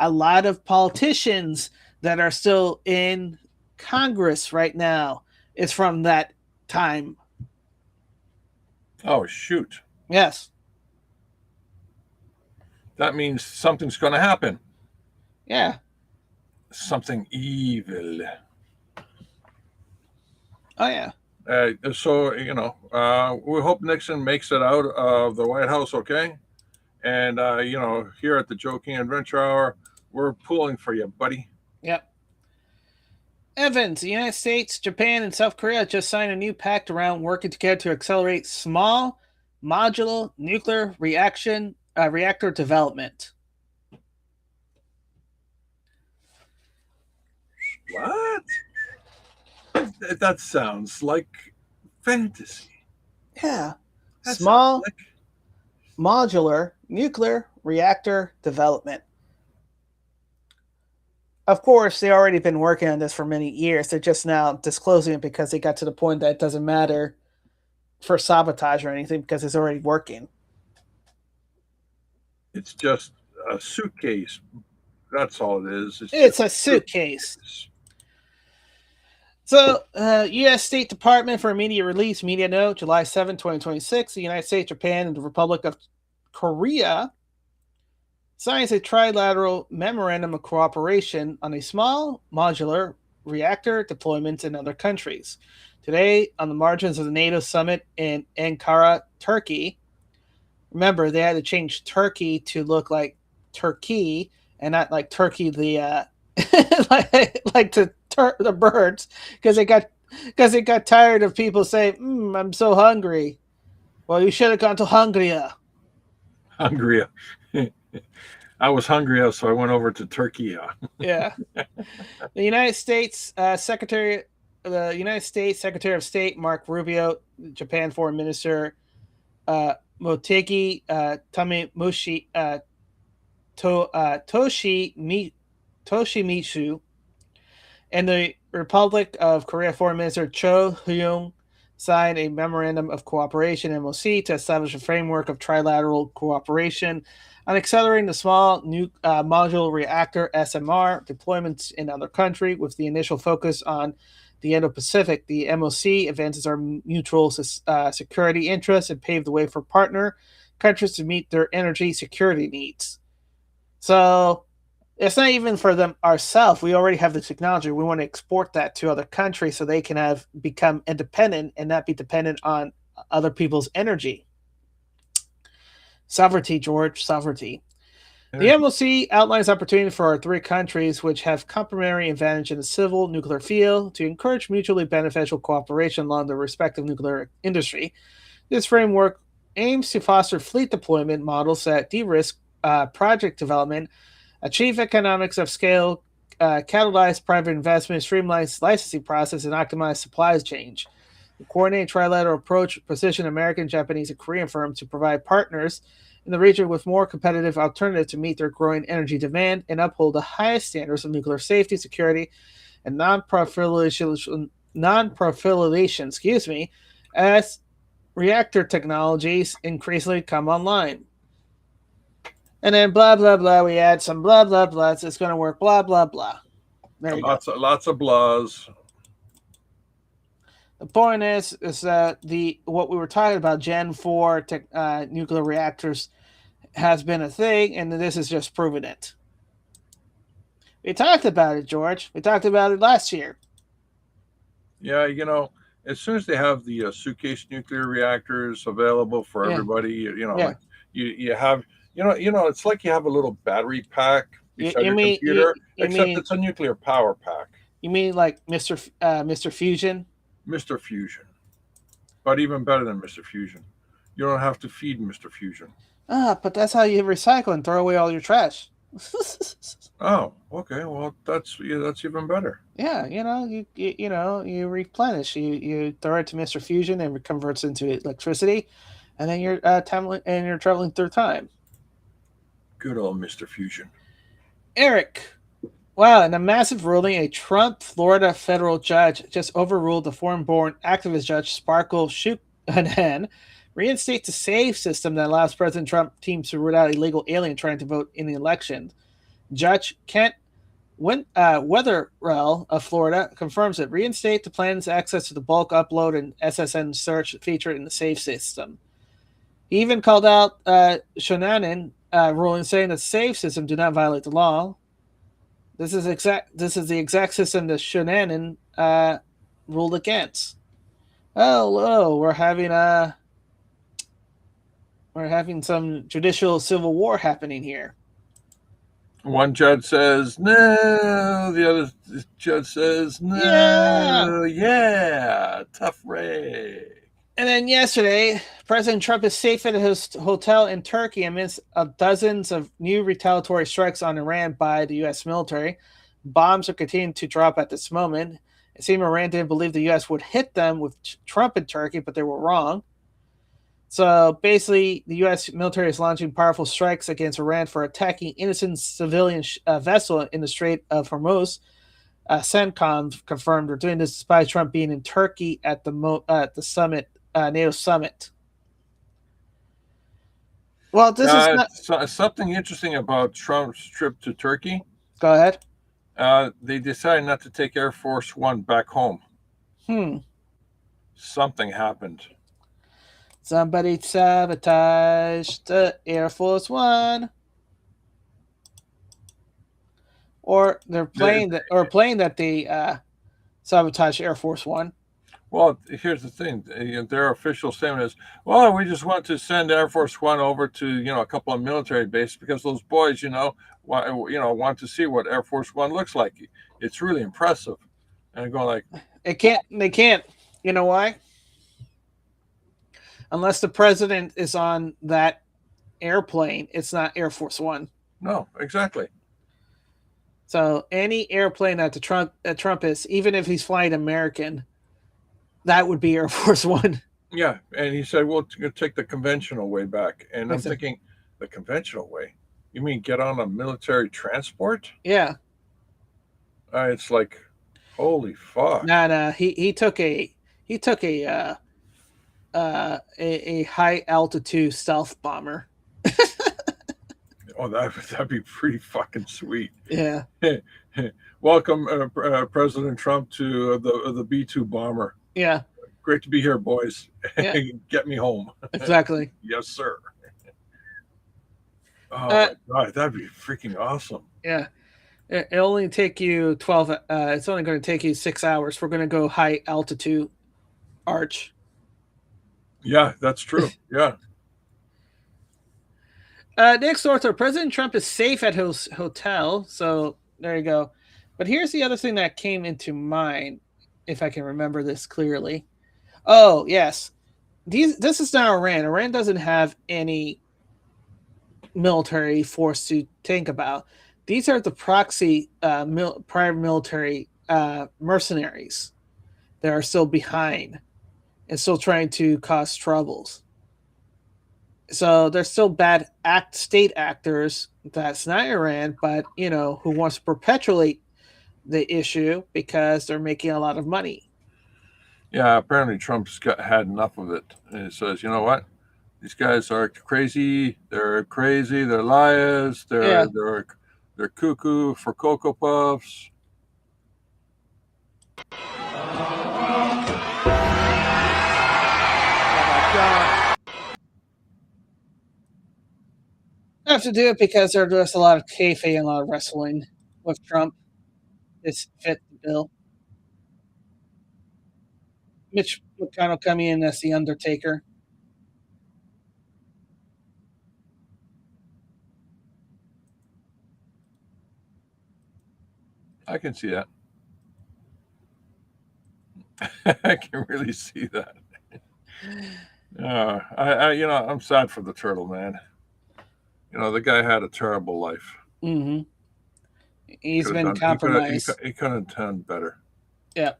A lot of politicians that are still in Congress right now is from that time. Oh, shoot. Yes. That means something's going to happen. Yeah. Something evil. Oh yeah. So, we hope Nixon makes it out of the White House okay. And, here at the Joking Adventure Hour, we're pulling for you, buddy. Yep. Evans, the United States, Japan, and South Korea just signed a new pact around working together to accelerate small modular nuclear reaction reactor development. What? That sounds like fantasy. Yeah. That Small sounds like modular nuclear reactor development. Of course, they've already been working on this for many years. They're just now disclosing it because they got to the point that it doesn't matter for sabotage or anything because it's already working. it's just a suitcase. That's all it is. It's a suitcase. So, U.S. State Department for immediate release, media note, July 7, 2026, the United States, Japan, and the Republic of Korea signs a trilateral memorandum of cooperation on a small modular reactor deployment in other countries. Today, on the margins of the NATO summit in Ankara, Turkey, remember they had to change Turkey to look like Turkey and not like Turkey the like the birds because they got tired of people saying, "I'm so hungry." Well, you should have gone to Hungary. Hungry. I was hungry, so I went over to Turkey. Yeah. The United States Secretary of State Mark Rubio, Japan Foreign Minister Motegi Toshimitsu, and the Republic of Korea Foreign Minister Cho Hyung signed a memorandum of cooperation (MOC) to establish a framework of trilateral cooperation on accelerating the small modular reactor (SMR) deployments in other countries, with the initial focus on the Indo-Pacific. The MOC advances our mutual security interests and pave the way for partner countries to meet their energy security needs. So it's not even for them ourselves. We already have the technology. We want to export that to other countries so they can become independent and not be dependent on other people's energy. Sovereignty, George, sovereignty. The MOC outlines opportunity for our three countries, which have complementary advantage in the civil nuclear field, to encourage mutually beneficial cooperation along the respective nuclear industry. This framework aims to foster fleet deployment models that de-risk project development, achieve economics of scale, catalyze private investment, streamline licensing process, and optimize supply chain. The coordinated trilateral approach position American, Japanese, and Korean firms to provide partners in the region with more competitive alternatives to meet their growing energy demand and uphold the highest standards of nuclear safety, security, and non-proliferation, as reactor technologies increasingly come online. And then blah, blah, blah, we add some blah, blah, blah, it's going to work, blah, blah, blah. There you go. Lots of blahs. The point is that what we were talking about, Gen 4 nuclear reactors, has been a thing, and this is just proving it. We talked about it, George. We talked about it last year. Yeah, as soon as they have the suitcase nuclear reactors available for everybody, like you have, it's like you have a little battery pack beside your computer, except it's a nuclear power pack. You mean like Mr. Fusion? Mr. Fusion. But even better than Mr. Fusion. You don't have to feed Mr. Fusion. But that's how you recycle and throw away all your trash. Oh, okay. Well, that's even better. Yeah, you replenish. You throw it to Mr. Fusion and it converts into electricity, and then you're traveling through time. Good old Mr. Fusion. Eric. Wow, in a massive ruling, a Trump, Florida federal judge just overruled the foreign-born activist judge Sparkle Shanahan, reinstates the SAFE system that allows President Trump teams to root out illegal alien trying to vote in the election. Judge Kent Wetherell of Florida confirms that reinstate the plan's access to the bulk upload and SSN search feature in the SAFE system. He even called out Shanahan ruling, saying that the SAFE system do not violate the law. This is the exact system that Shanahan ruled against. Oh, we're having some judicial civil war happening here. One judge says no, the other judge says no. Yeah, tough Ray. And then yesterday, President Trump is safe at his hotel in Turkey amidst dozens of new retaliatory strikes on Iran by the U.S. military. Bombs are continuing to drop at this moment. It seemed Iran didn't believe the U.S. would hit them with Trump in Turkey, but they were wrong. So basically, the U.S. military is launching powerful strikes against Iran for attacking innocent civilian vessel in the Strait of Hormuz. CENTCOM confirmed they're doing this despite Trump being in Turkey at the summit, NATO summit. Well, this is not something interesting about Trump's trip to Turkey. Go ahead. They decided not to take Air Force One back home. Something happened. Somebody sabotaged the Air Force One. Or they're playing that they sabotaged Air Force One. Well, here's the thing. Their official statement is, well, we just want to send Air Force One over to, a couple of military bases because those boys, want to see what Air Force One looks like. It's really impressive. And I go like, they can't. You know why? Unless the president is on that airplane, it's not Air Force One. No, exactly. So any airplane that Trump is, even if he's flying American, that would be Air Force One. Yeah, and he said, "We'll take the conventional way back." And I'm thinking, the conventional way? You mean get on a military transport? Yeah. It's like, holy fuck. No. He took a high altitude stealth bomber. Oh, that'd be pretty fucking sweet. Yeah. Welcome, President Trump, to the B-2 bomber. Yeah. Great to be here, boys. Yeah. Get me home. Exactly. Yes, sir. Oh, my God, that'd be freaking awesome. Yeah. It only take you 12. It's only going to take you 6 hours. We're going to go high altitude arch. Yeah, that's true. Yeah. Next author, President Trump is safe at his hotel. So there you go. But here's the other thing that came into mind, if I can remember this clearly. Oh, yes. This is not Iran. Iran doesn't have any military force to think about. These are the proxy private military mercenaries that are still behind and still trying to cause troubles. So they're still bad state actors. That's not Iran, but who wants to perpetuate the issue because they're making a lot of money. Yeah, apparently Trump's had enough of it. And he says, you know what? These guys are crazy. They're crazy. They're liars. They're cuckoo for Cocoa Puffs. Oh my God. I have to do it because there's just a lot of kayfabe and a lot of wrestling with Trump. This fit the bill. Mitch McConnell coming in as the Undertaker. I can see that. I can really see that. I'm sad for the turtle, man. The guy had a terrible life. Mm-hmm. He's been compromised. He couldn't have done better. Yeah.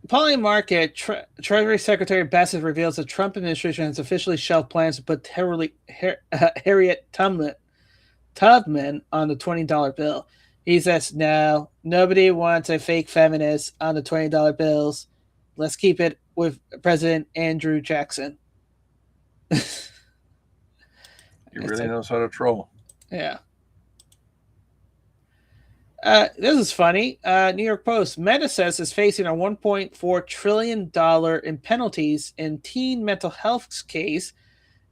Polly Market, Treasury Secretary Bassett reveals the Trump administration has officially shelved plans to put Harriet Tubman on the $20 bill. He says, no, nobody wants a fake feminist on the $20 bills. Let's keep it with President Andrew Jackson. He really knows how to troll. Yeah. This is funny. New York Post. Meta says is facing a $1.4 trillion in penalties in teen mental health case,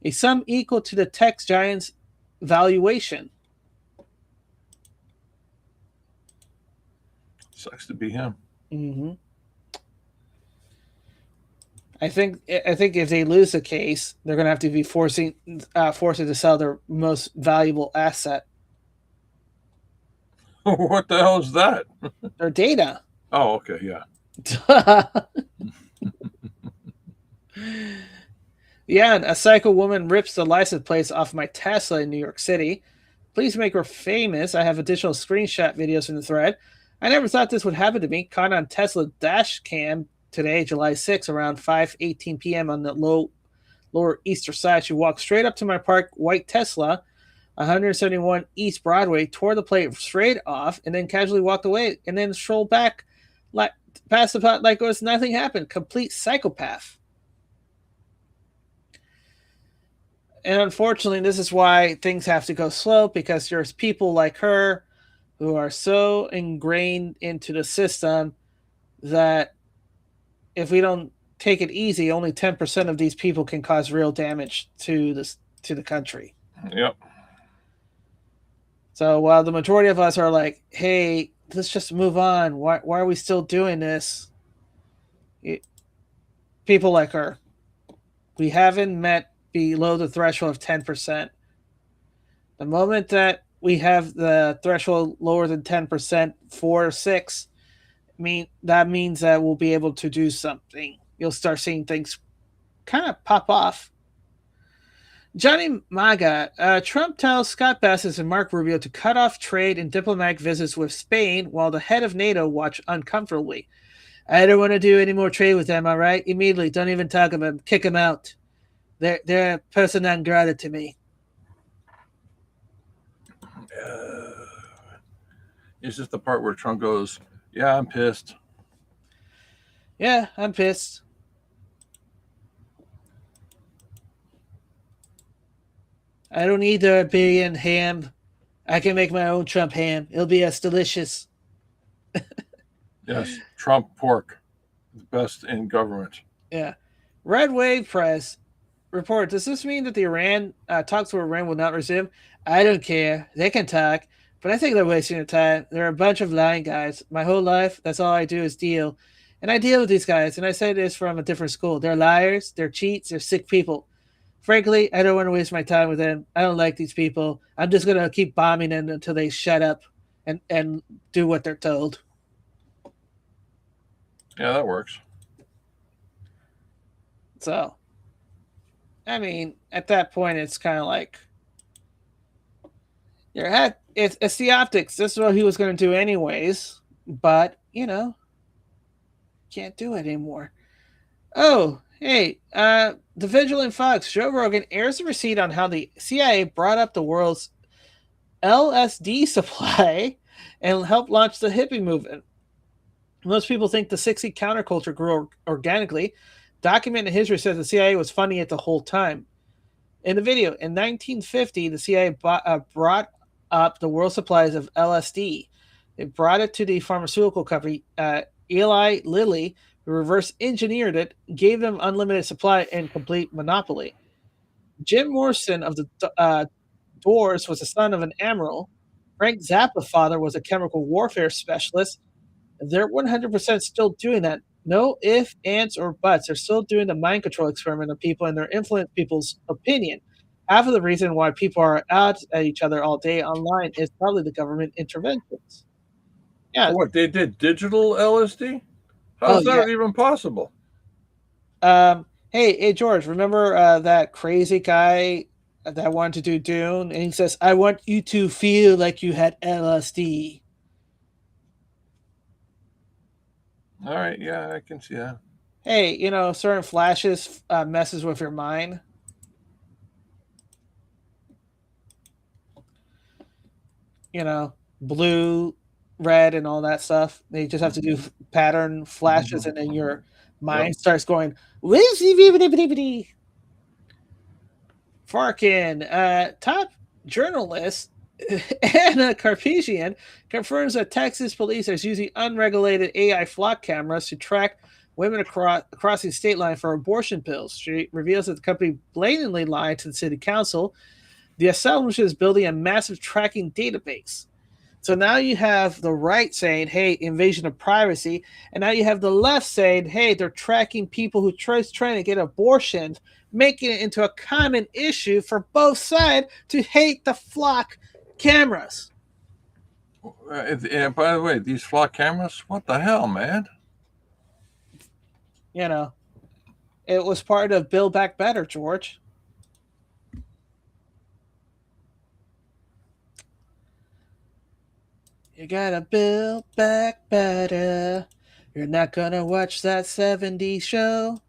a sum equal to the tech giant's valuation. Sucks to be him. Mm-hmm. I think if they lose the case, they're going to have to be forced to sell their most valuable asset. What the hell is that? Their data. Oh, okay, yeah. Yeah, and a psycho woman rips the license plates off my Tesla in New York City. Please make her famous. I have additional screenshot videos in the thread. I never thought this would happen to me. Caught on Tesla dash cam today, July 6th, around 5:18 p.m. on the lower eastern side. She walked straight up to my parked white Tesla, 171 East Broadway, tore the plate straight off, and then casually walked away, and then strolled back like past the pot like it was nothing happened. Complete psychopath. And unfortunately, this is why things have to go slow, because there's people like her who are so ingrained into the system that if we don't take it easy, only 10% of these people can cause real damage to the country. Yep. So while the majority of us are like, hey, let's just move on. Why are we still doing this? People like her, we haven't met below the threshold of 10%. The moment that we have the threshold lower than 10%, 4 or 6, that means that we'll be able to do something. You'll start seeing things kind of pop off. Johnny Maga, Trump tells Scott Bassett and Mark Rubio to cut off trade and diplomatic visits with Spain while the head of NATO watch uncomfortably. I don't want to do any more trade with them, all right? Immediately, don't even talk about them. Kick them out. They're person non grata to me. It's just the part where Trump goes, yeah, I'm pissed. Yeah, I'm pissed. I don't need their billion ham. I can make my own Trump ham. It'll be as delicious. Yes, Trump pork. The best in government. Yeah. Red Wave Press report. Does this mean that the Iran talks with Iran will not resume? I don't care. They can talk, but I think they're wasting their time. They're a bunch of lying guys. My whole life, that's all I do is deal. And I deal with these guys, and I say this from a different school. They're liars, they're cheats, they're sick people. Frankly, I don't want to waste my time with them. I don't like these people. I'm just going to keep bombing them until they shut up and do what they're told. Yeah, that works. So, I mean, at that point, it's kind of like it's the optics. This is what he was going to do anyways, but can't do it anymore. Oh, hey, the Vigilant Fox, Joe Rogan airs a receipt on how the CIA brought up the world's LSD supply and helped launch the hippie movement. Most people think the 60 counterculture grew organically. Documented history says the CIA was funding it the whole time. In the video, in 1950, the CIA brought up the world supplies of LSD. They brought it to the pharmaceutical company, Eli Lilly, who reverse engineered it, gave them unlimited supply and complete monopoly. Jim Morrison of the Doors was the son of an admiral. Frank Zappa's father was a chemical warfare specialist. They're 100% still doing that. No ifs, ands, or buts. They're still doing the mind control experiment on people, and they're influencing people's opinion. Half of the reason why people are out at each other all day online is probably the government interventions. Yeah. So what, they did digital LSD? How's that even possible? Hey, George, remember that crazy guy that wanted to do Dune? And he says, I want you to feel like you had LSD. All right, yeah, I can see that. Hey, certain flashes messes with your mind. Blue, red, and all that stuff. They just have to do pattern flashes, and then your mind starts going, Farkin, top journalist Anna Carpesian confirms that Texas police are using unregulated AI flock cameras to track women crossing state line for abortion pills. She reveals that the company blatantly lied to the city council. The establishment is building a massive tracking database. So now you have the right saying, hey, invasion of privacy. And now you have the left saying, hey, they're tracking people who trying to get abortions, making it into a common issue for both sides to hate the flock cameras. And by the way, these flock cameras, what the hell, man? It was part of Build Back Better, George. You gotta build back better. You're not gonna watch that 70s show.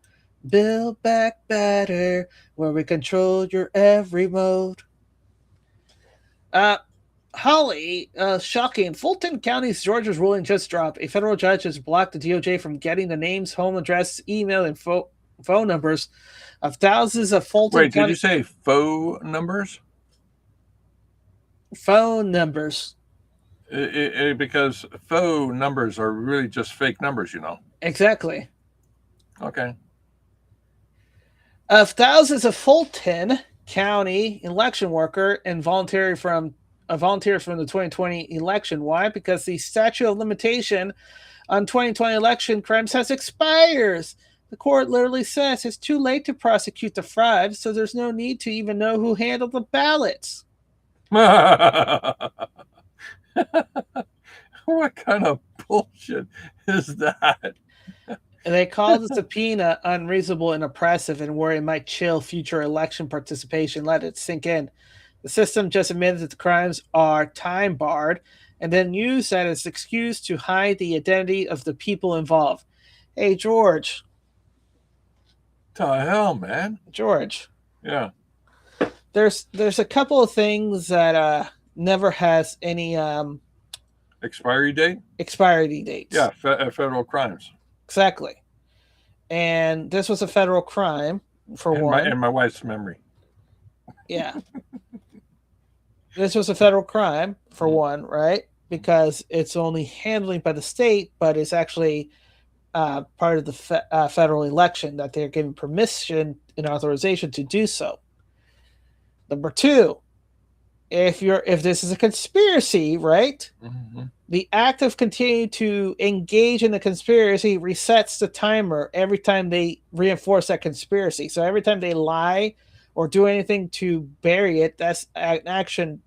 Build back better, where we control your every mode. Holly, shocking. Fulton County's Georgia's ruling just dropped. A federal judge has blocked the DOJ from getting the names, home address, email, and phone numbers of thousands of Fulton Wait, County. did you say faux numbers? Phone numbers. Because faux numbers are really just fake numbers, Exactly. Okay. Of thousands of Fulton County election worker and volunteers from the 2020 election. Why? Because the statute of limitation on 2020 election crimes has expired. The court literally says it's too late to prosecute the fraud, so there's no need to even know who handled the ballots. What kind of bullshit is that? And they call the subpoena unreasonable and oppressive and worry it might chill future election participation. Let it sink in. The system just admitted that the crimes are time barred and then used that as an excuse to hide the identity of the people involved. Hey, George. The hell, man? George. Yeah. There's a couple of things that never has any expiry date? Expiry dates. Yeah, federal crimes. Exactly. And this was a federal crime, for one. And my wife's memory. Yeah. This was a federal crime, for one, right? Because it's only handling by the state, but it's actually part of the federal election that they're given permission and authorization to do so. Number two, if this is a conspiracy, right? Mm-hmm. The act of continuing to engage in the conspiracy resets the timer every time they reinforce that conspiracy. So every time they lie or do anything to bury it, that's an action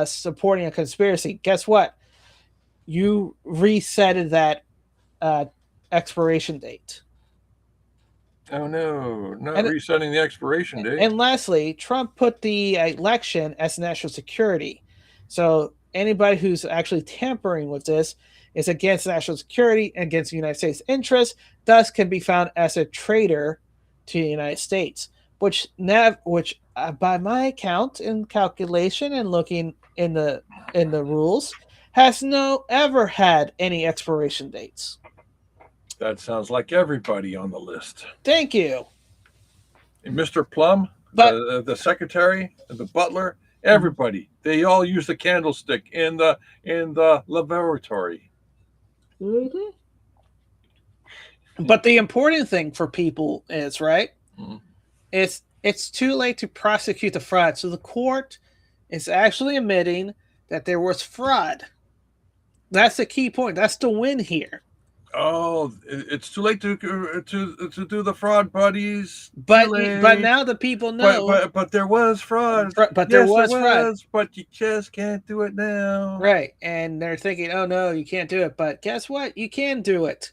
supporting a conspiracy. Guess what? You resetted that expiration date. Oh no, not resetting the expiration date. And lastly, Trump put the election as national security. So anybody who's actually tampering with this is against national security and against the United States interests, thus can be found as a traitor to the United States, which by my count and calculation and looking in the rules, has ever had any expiration dates. That sounds like everybody on the list. Thank you. And Mr. Plum, the secretary, the butler, everybody. They all use the candlestick in the laboratory. Mm-hmm. But the important thing for people is, right, it's too late to prosecute the fraud. So the court is actually admitting that there was fraud. That's the key point. That's the win here. Oh, it's too late to do the fraud, buddies. But now the people know. But there was fraud. But there was fraud. But you just can't do it now. Right, and they're thinking, oh no, you can't do it. But guess what? You can do it.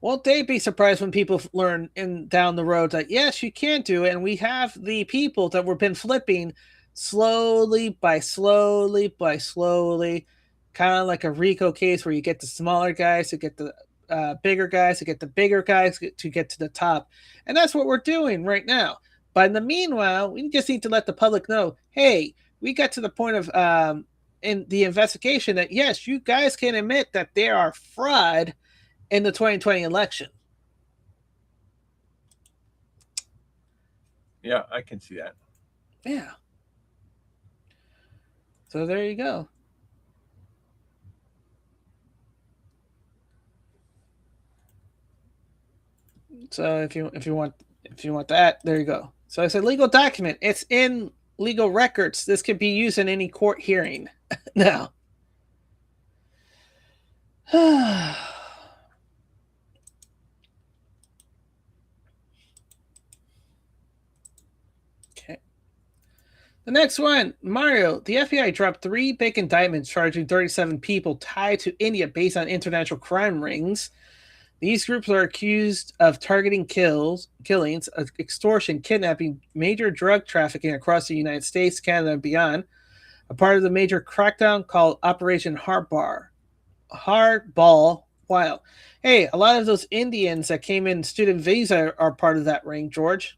Won't they be surprised when people learn down the road that yes, you can do it, and we have the people that we've been flipping slowly by slowly, kind of like a RICO case where you get the smaller guys to get the bigger guys to get the bigger guys to get to the top. And that's what we're doing right now. But in the meanwhile, we just need to let the public know, hey, we got to the point of in the investigation that, yes, you guys can admit that there are fraud in the 2020 election. Yeah, I can see that. Yeah. So there you go. So if you want that, there you go. So I said legal document. It's in legal records. This could be used in any court hearing. Now. Okay. The next one, Mario. The FBI dropped 3 big indictments charging 37 people tied to India based on international crime rings. These groups are accused of targeting killings, extortion, kidnapping, major drug trafficking across the United States, Canada, and beyond. A part of the major crackdown called Operation Hardball. Wow. Hey, a lot of those Indians that came in student visa are part of that ring, George.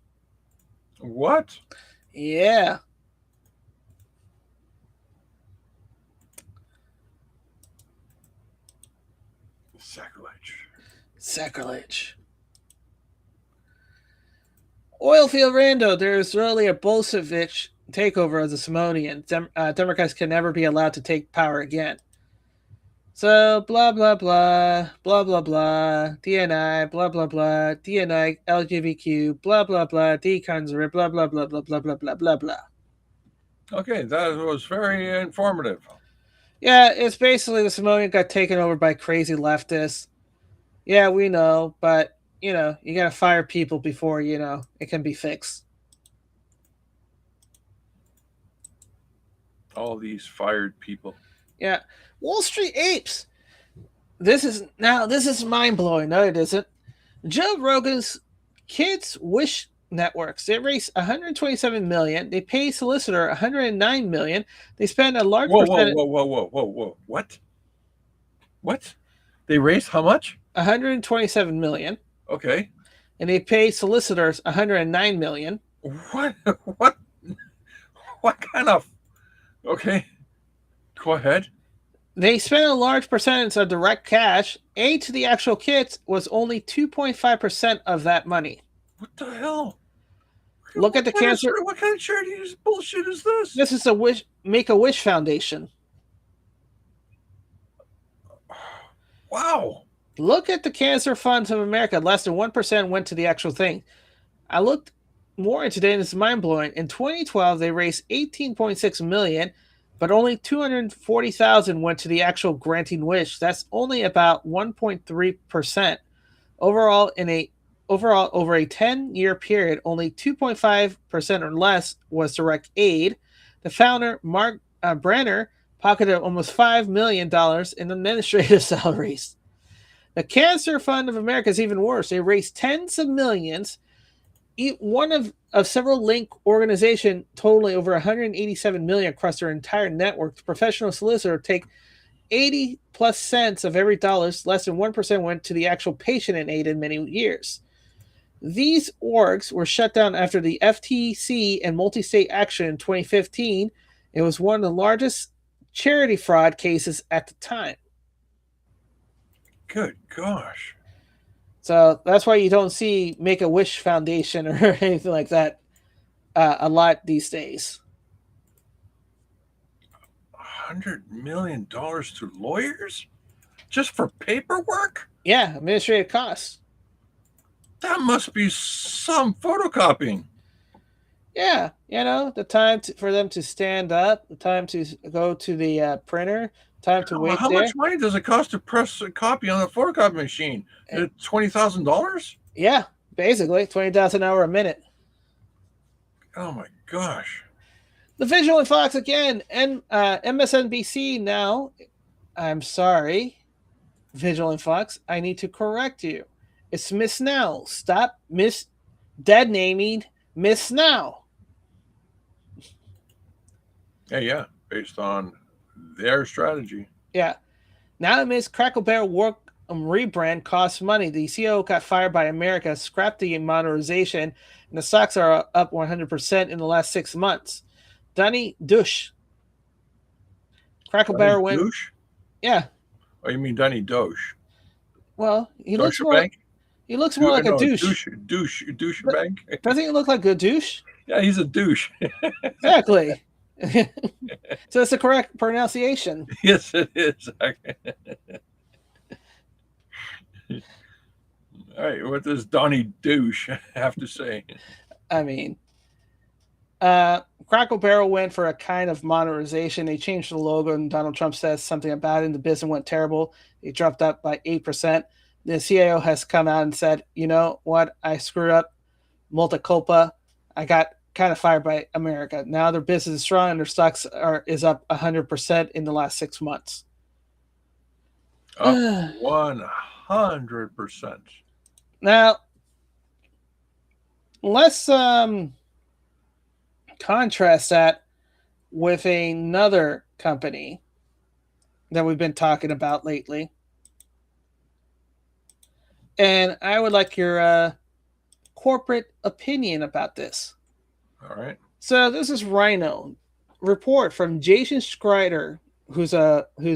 What? Yeah. Sacrilege. Oilfield Rando, there's really a Bolshevik takeover of the Simonian. Democrats can never be allowed to take power again. So, blah, blah, blah, blah, blah, blah, DNI, blah, blah, blah, DNI, LGBTQ, blah, blah, blah, deconservative, blah, blah, blah, blah, blah, blah, blah, blah, blah. Okay, that was very informative. Yeah, it's basically the Simonian got taken over by crazy leftists. Yeah, we know, but, you gotta fire people before, it can be fixed. All these fired people. Yeah. Wall Street Apes. This is mind-blowing. No, it isn't. Joe Rogan's Kids Wish Networks. They raise $127 million. They pay solicitor $109 million. They spend a large percentage. Whoa. What? They raised how much? $127 million. Okay. And they pay solicitors $109 million. What? What kind of... Okay. Go ahead. They spent a large percentage of direct cash. Aid to the actual kids was only 2.5% of that money. What the hell? Look at the cancer. What kind of charity bullshit is this? This is a Make-A-Wish Foundation. Wow. Look at the Cancer Funds of America. Less than 1% went to the actual thing. I looked more into it, and it's mind-blowing. In 2012, they raised $18.6 million, but only $240,000 went to the actual granting wish. That's only about 1.3%. Overall, over a 10-year period, only 2.5% or less was direct aid. The founder, Mark Brenner, pocketed almost $5 million in administrative salaries. The Cancer Fund of America is even worse. They raised tens of millions. One of several link organizations totaling over $187 million across their entire network. The professional solicitor take 80 plus cents of every dollar. Less than 1% went to the actual patient in aid in many years. These orgs were shut down after the FTC and multi-state action in 2015. It was one of the largest charity fraud cases at the time. Good gosh. So that's why you don't see Make-A-Wish Foundation or anything like that a lot these days. $100 million to lawyers? Just for paperwork? Yeah, administrative costs. That must be some photocopying. Yeah, the time for them to stand up, the time to go to the printer, time to wait How there. much money does it cost to press a copy on a photocopy machine? $20,000? Yeah, basically $20,000 an hour a minute. Oh my gosh! The Visual and Fox again, and MSNBC now. I'm sorry, Visual and Fox. I need to correct you. It's Miss Now. Stop dead naming Miss Now. Yeah, based on their strategy. Yeah. Now amidst Crackle Barrel work rebrand costs money. The CEO got fired by America, scrapped the monetization, and the stocks are up 100% in the last 6 months. Donnie Dush. Crackle Barrel went. Douche? Yeah. Oh, you mean Donnie Dosh? Well, he looks more. Bank? He looks more like a douche. Douche bank. Doesn't he look like a douche? Yeah, he's a douche. Exactly. So it's the correct pronunciation. Yes, it is. All right, what does Donnie Douche have to say? I mean, Crackle Barrel went for a kind of monetization. They changed the logo, and Donald Trump says something about it, and the business went terrible. It dropped up by 8%. The CIO has come out and said, you know what? I screwed up. Multa culpa. I got kind of fired by America. Now their business is strong, and their stocks is up 100% in the last 6 months. Up 100%. 100%. Now, let's contrast that with another company that we've been talking about lately. And I would like your corporate opinion about this. All right. So this is Rhino report from Jason Schreider, who's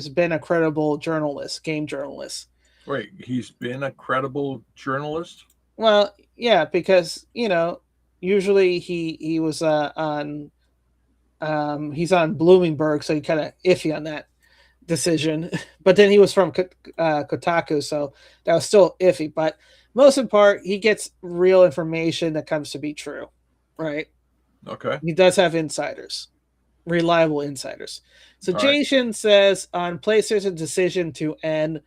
been a credible journalist, game journalist. Wait, he's been a credible journalist? Well, yeah, because usually he was on he's on Bloomberg, so he kind of iffy on that decision. But then he was from Kotaku, so that was still iffy. But most in part, he gets real information that comes to be true, right? Okay. He does have insiders, reliable insiders. So All right. Jason says on PlayStation's decision to end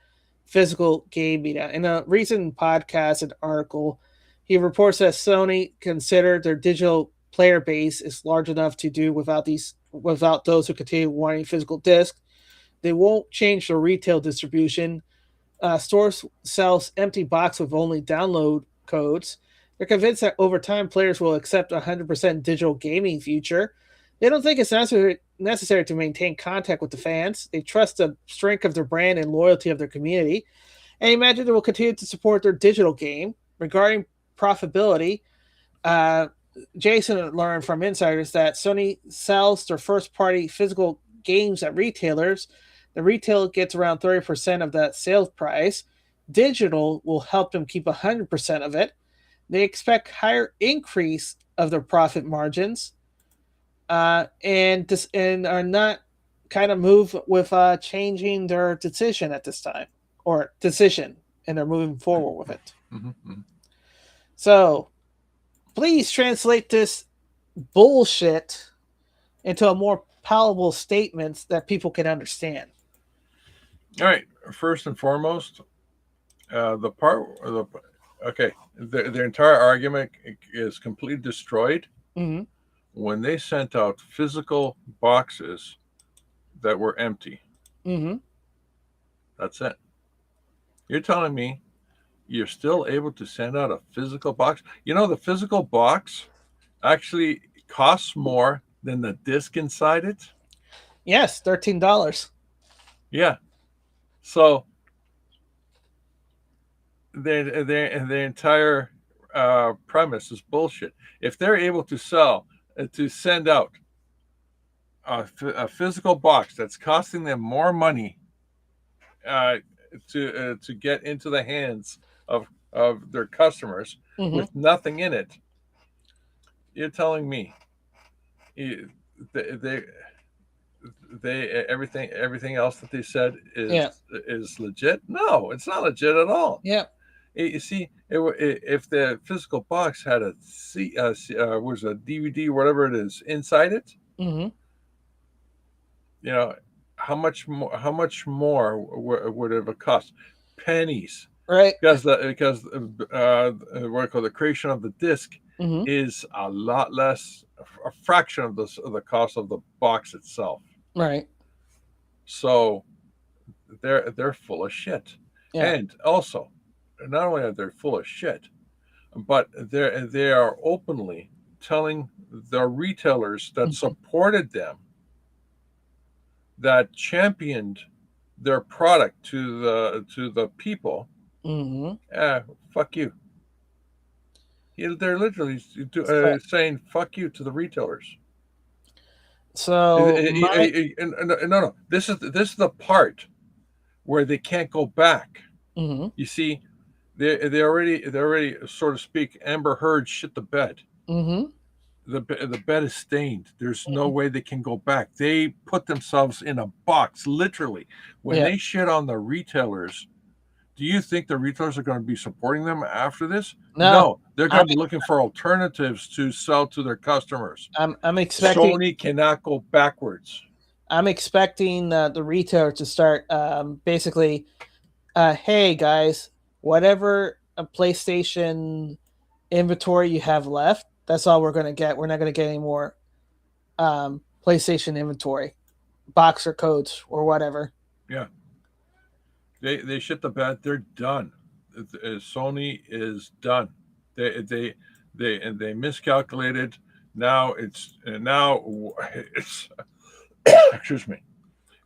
physical game media. In a recent podcast and article, he reports that Sony considered their digital player base is large enough to do without those who continue wanting physical disc. They won't change their retail distribution. Stores sells empty box with only download codes. They're convinced that over time players will accept 100% digital gaming future. They don't think it's necessary to maintain contact with the fans. They trust the strength of their brand and loyalty of their community, and imagine they will continue to support their digital game. Regarding profitability, Jason learned from insiders that Sony sells their first-party physical games at retailers. The retail gets around 30% of that sales price. Digital will help them keep 100% of it. They expect higher increase of their profit margins, and are not kind of move with changing their decision at this time, and they're moving forward with it. Mm-hmm. So, please translate this bullshit into a more palatable statements that people can understand. All right. First and foremost, the entire argument is completely destroyed Mm-hmm. when they sent out physical boxes that were empty. Mm-hmm. That's it. You're telling me you're still able to send out a physical box? You know, the physical box actually costs more than the disc inside it. Yes, $13. Yeah. So the entire premise is bullshit. If they're able to send out a physical box that's costing them more money to get into the hands of their customers Mm-hmm. with nothing in it, you're telling me they everything else that they said is legit? No, it's not legit at all. Yeah. You see, if the physical box had was a DVD, whatever it is, inside it, Mm-hmm. you know, how much more would it have cost? Pennies. Right. Because what I call the creation of the disc Mm-hmm. is a lot less, a fraction of the cost of the box itself. Right. So they're full of shit. Yeah. And also, not only are they full of shit, but they are openly telling the retailers that supported them, that championed their product to the people, fuck you. They're literally saying fuck you to the retailers. So no. This is the part where they can't go back. Mm-hmm. You see, they already, so to speak, Amber Heard shit the bed. Mm-hmm. The bed is stained. There's no way they can go back. They put themselves in a box, literally. When they shit on the retailers, do you think the retailers are going to be supporting them after this? No. They're going to be looking for alternatives to sell to their customers. I'm expecting Sony cannot go backwards. I'm expecting the retailer to start basically, hey guys, whatever PlayStation inventory you have left, that's all we're going to get. We're not going to get any more PlayStation inventory, box or codes or whatever. Yeah. They shit the bed. They're done. Sony is done. They miscalculated. Now it's excuse me.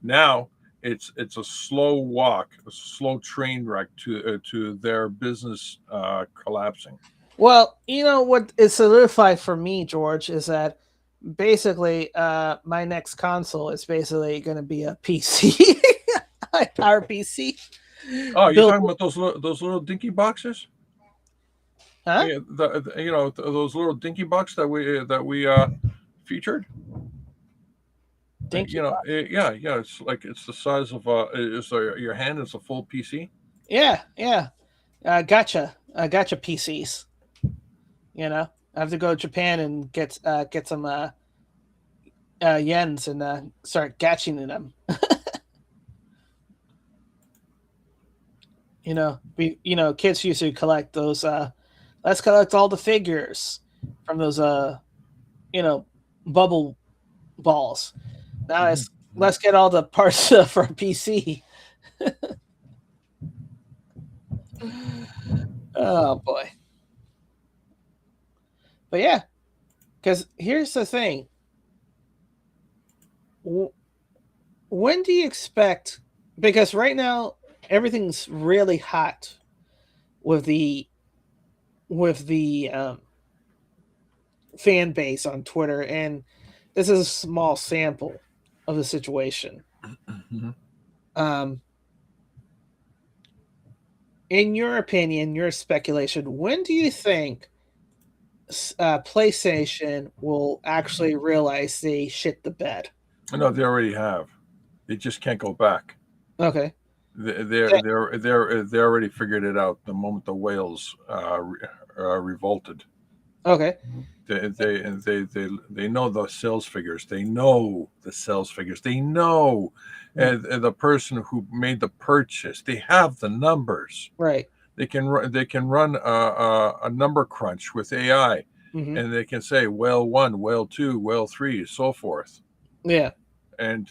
Now it's a slow walk, a slow train wreck to their business collapsing. Well, you know what is solidified for me, George, is that basically my next console is basically going to be a PC, our PC Oh, you're built. talking about those little dinky boxes? Huh? Yeah, those little dinky boxes that we featured. Dinky box. Yeah. It's like it's the size of your hand is a full PC. Yeah, yeah. Gotcha. Gotcha. PCs. You know, I have to go to Japan and get some yens and start gatching in them. Kids used to collect those. Let's collect all the figures from those. You know, bubble balls. Now let's get all the parts for a PC. Oh boy. But yeah, because here's the thing. When do you expect? Because right now everything's really hot with the fan base on Twitter, and this is a small sample of the situation. Mm-hmm. Um, in your opinion, your speculation, when do you think PlayStation will actually realize they shit the bed? No, they already have. They just can't go back. Okay. They already figured it out the moment the whales revolted. Okay. They know the sales figures. They know the sales figures. They know and the person who made the purchase. They have the numbers. Right. They can run a number crunch with AI, Mm-hmm. and they can say whale 1, whale 2, whale 3, so forth. Yeah. And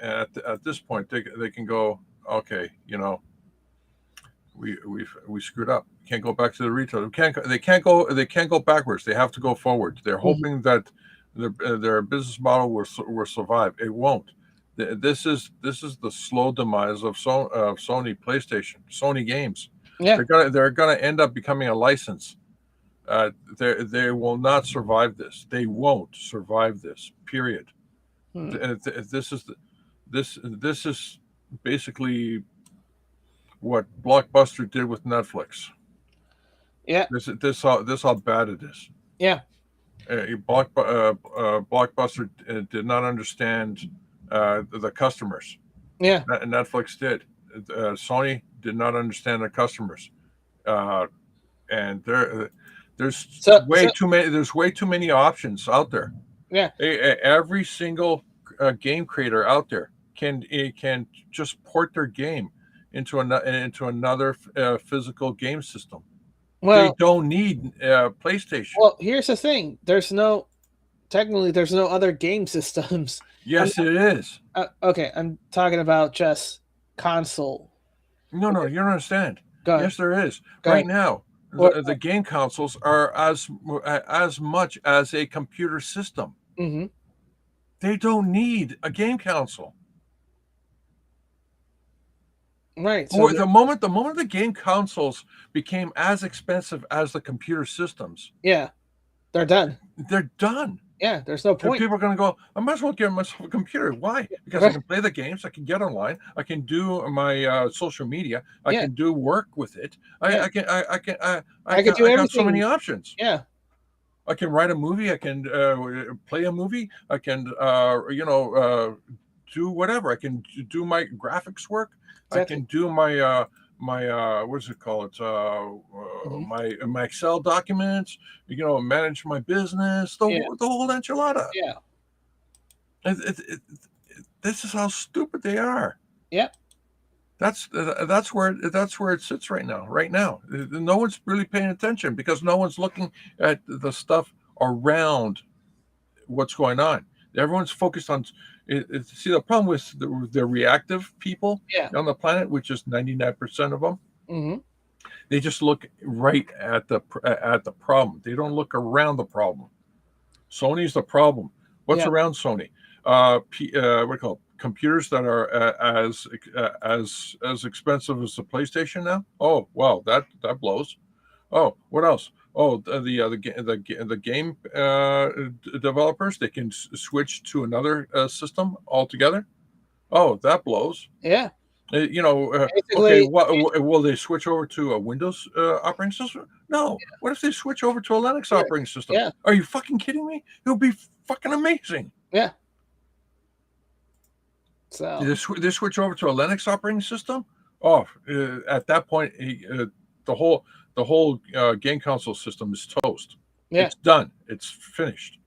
at this point, they can go, okay, we screwed up. Can't go back to the retailer. They can't go backwards. They have to go forward. They're hoping that their business model will survive. It won't. This is the slow demise of Sony PlayStation, Sony games. Yeah. They're gonna end up becoming a license. They will not survive this. They won't survive this. Period. This is basically what Blockbuster did with Netflix. Yeah. This how bad it is. Yeah. Blockbuster did not understand the customers. Yeah. Netflix did. Sony did not understand the customers, and there's way too many. There's way too many options out there. Yeah. Every single game creator out there can just port their game into another physical game system. Well, they don't need PlayStation. Well, here's the thing: there's no other game systems. Yes, it is. Okay, I'm talking about just console. No, you don't understand. Yes, there is. Right now, the game consoles are as much as a computer system. Mm-hmm. They don't need a game console. Right. So the moment the game consoles became as expensive as the computer systems, yeah, they're done. They're done. Yeah, there's no point. And people are going to go, I might as well get myself a computer. Why? Because I can play the games. I can get online. I can do my social media. I can do work with it. I can do everything. I got so many options. Yeah. I can write a movie. I can play a movie. I can, do whatever. I can do my graphics work. Exactly. I can do my what's it called? My Excel documents. Manage my business. The whole enchilada. Yeah. This is how stupid they are. Yeah. That's where it sits right now. Right now, no one's really paying attention because no one's looking at the stuff around what's going on. Everyone's focused on, See, the problem with the reactive people Yeah. on the planet, which is 99% of them, Mm-hmm. they just look right at the problem. They don't look around the problem. Sony's the problem. What's Yeah. around Sony? What do you call it? Computers that are as expensive as the PlayStation now. Oh, wow, that blows. Oh, what else? Oh, the game developers, they can switch to another system altogether. Oh, that blows. Yeah. Okay, Basically, will they switch over to a Windows operating system? No. What if they switch over to a Linux operating system? Yeah. Are you fucking kidding me? It would be fucking amazing. Yeah. So They switch over to a Linux operating system. Oh, at that point, the whole game console system is toast. yeah. It's done. It's finished.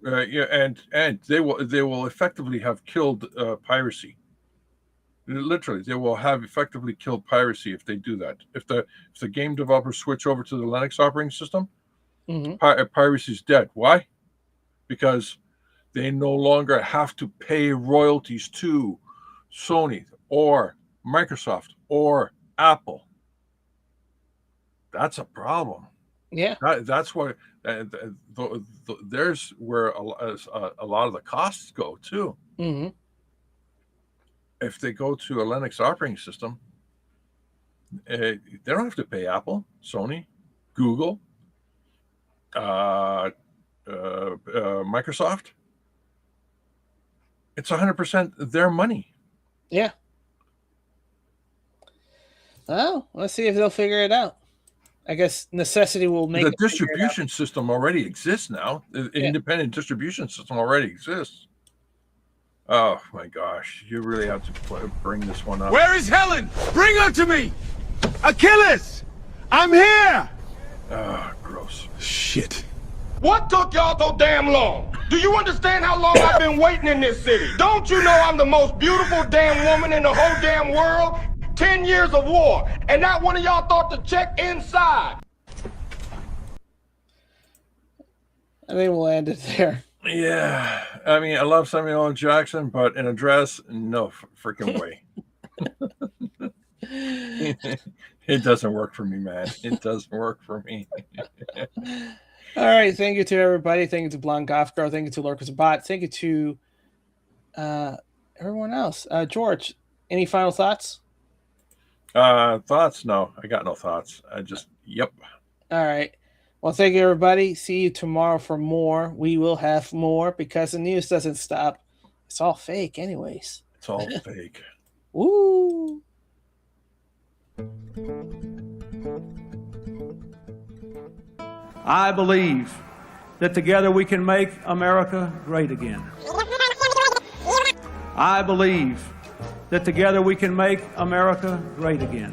Yeah, and they will effectively have killed piracy. Literally, they will have effectively killed piracy if they do that. If the game developers switch over to the Linux operating system, Mm-hmm. Piracy is dead. Why? Because they no longer have to pay royalties to Sony or Microsoft or Apple. That's a problem. Yeah. That's why there's where a lot of the costs go too. Mm-hmm. If they go to a Linux operating system, they don't have to pay Apple, Sony, Google, Microsoft. It's 100% their money. Yeah. Oh, let's see if they'll figure it out. I guess necessity will make The distribution system already exists now. The independent distribution system already exists. Oh my gosh, you really have to bring this one up. Where is Helen? Bring her to me! Achilles! I'm here! Ah, gross. Shit. What took y'all so damn long? Do you understand how long I've been waiting in this city? Don't you know I'm the most beautiful damn woman in the whole damn world? 10 years of war, and not one of y'all thought to check inside. I think we'll end it there. Yeah, I mean, I love Samuel L. Jackson, but in a dress, no freaking way. It doesn't work for me, man. It doesn't work for me. All right. Thank you to everybody. Thank you to Blonde Goth Girl. Thank you to Lurkers Bot. Thank you to everyone else. George, any final thoughts? Thoughts? No, I got no thoughts. Yep. All right. Well, thank you, everybody. See you tomorrow for more. We will have more because the news doesn't stop. It's all fake anyways. It's all fake. Woo! I believe that together we can make America great again. I believe that together we can make America great again.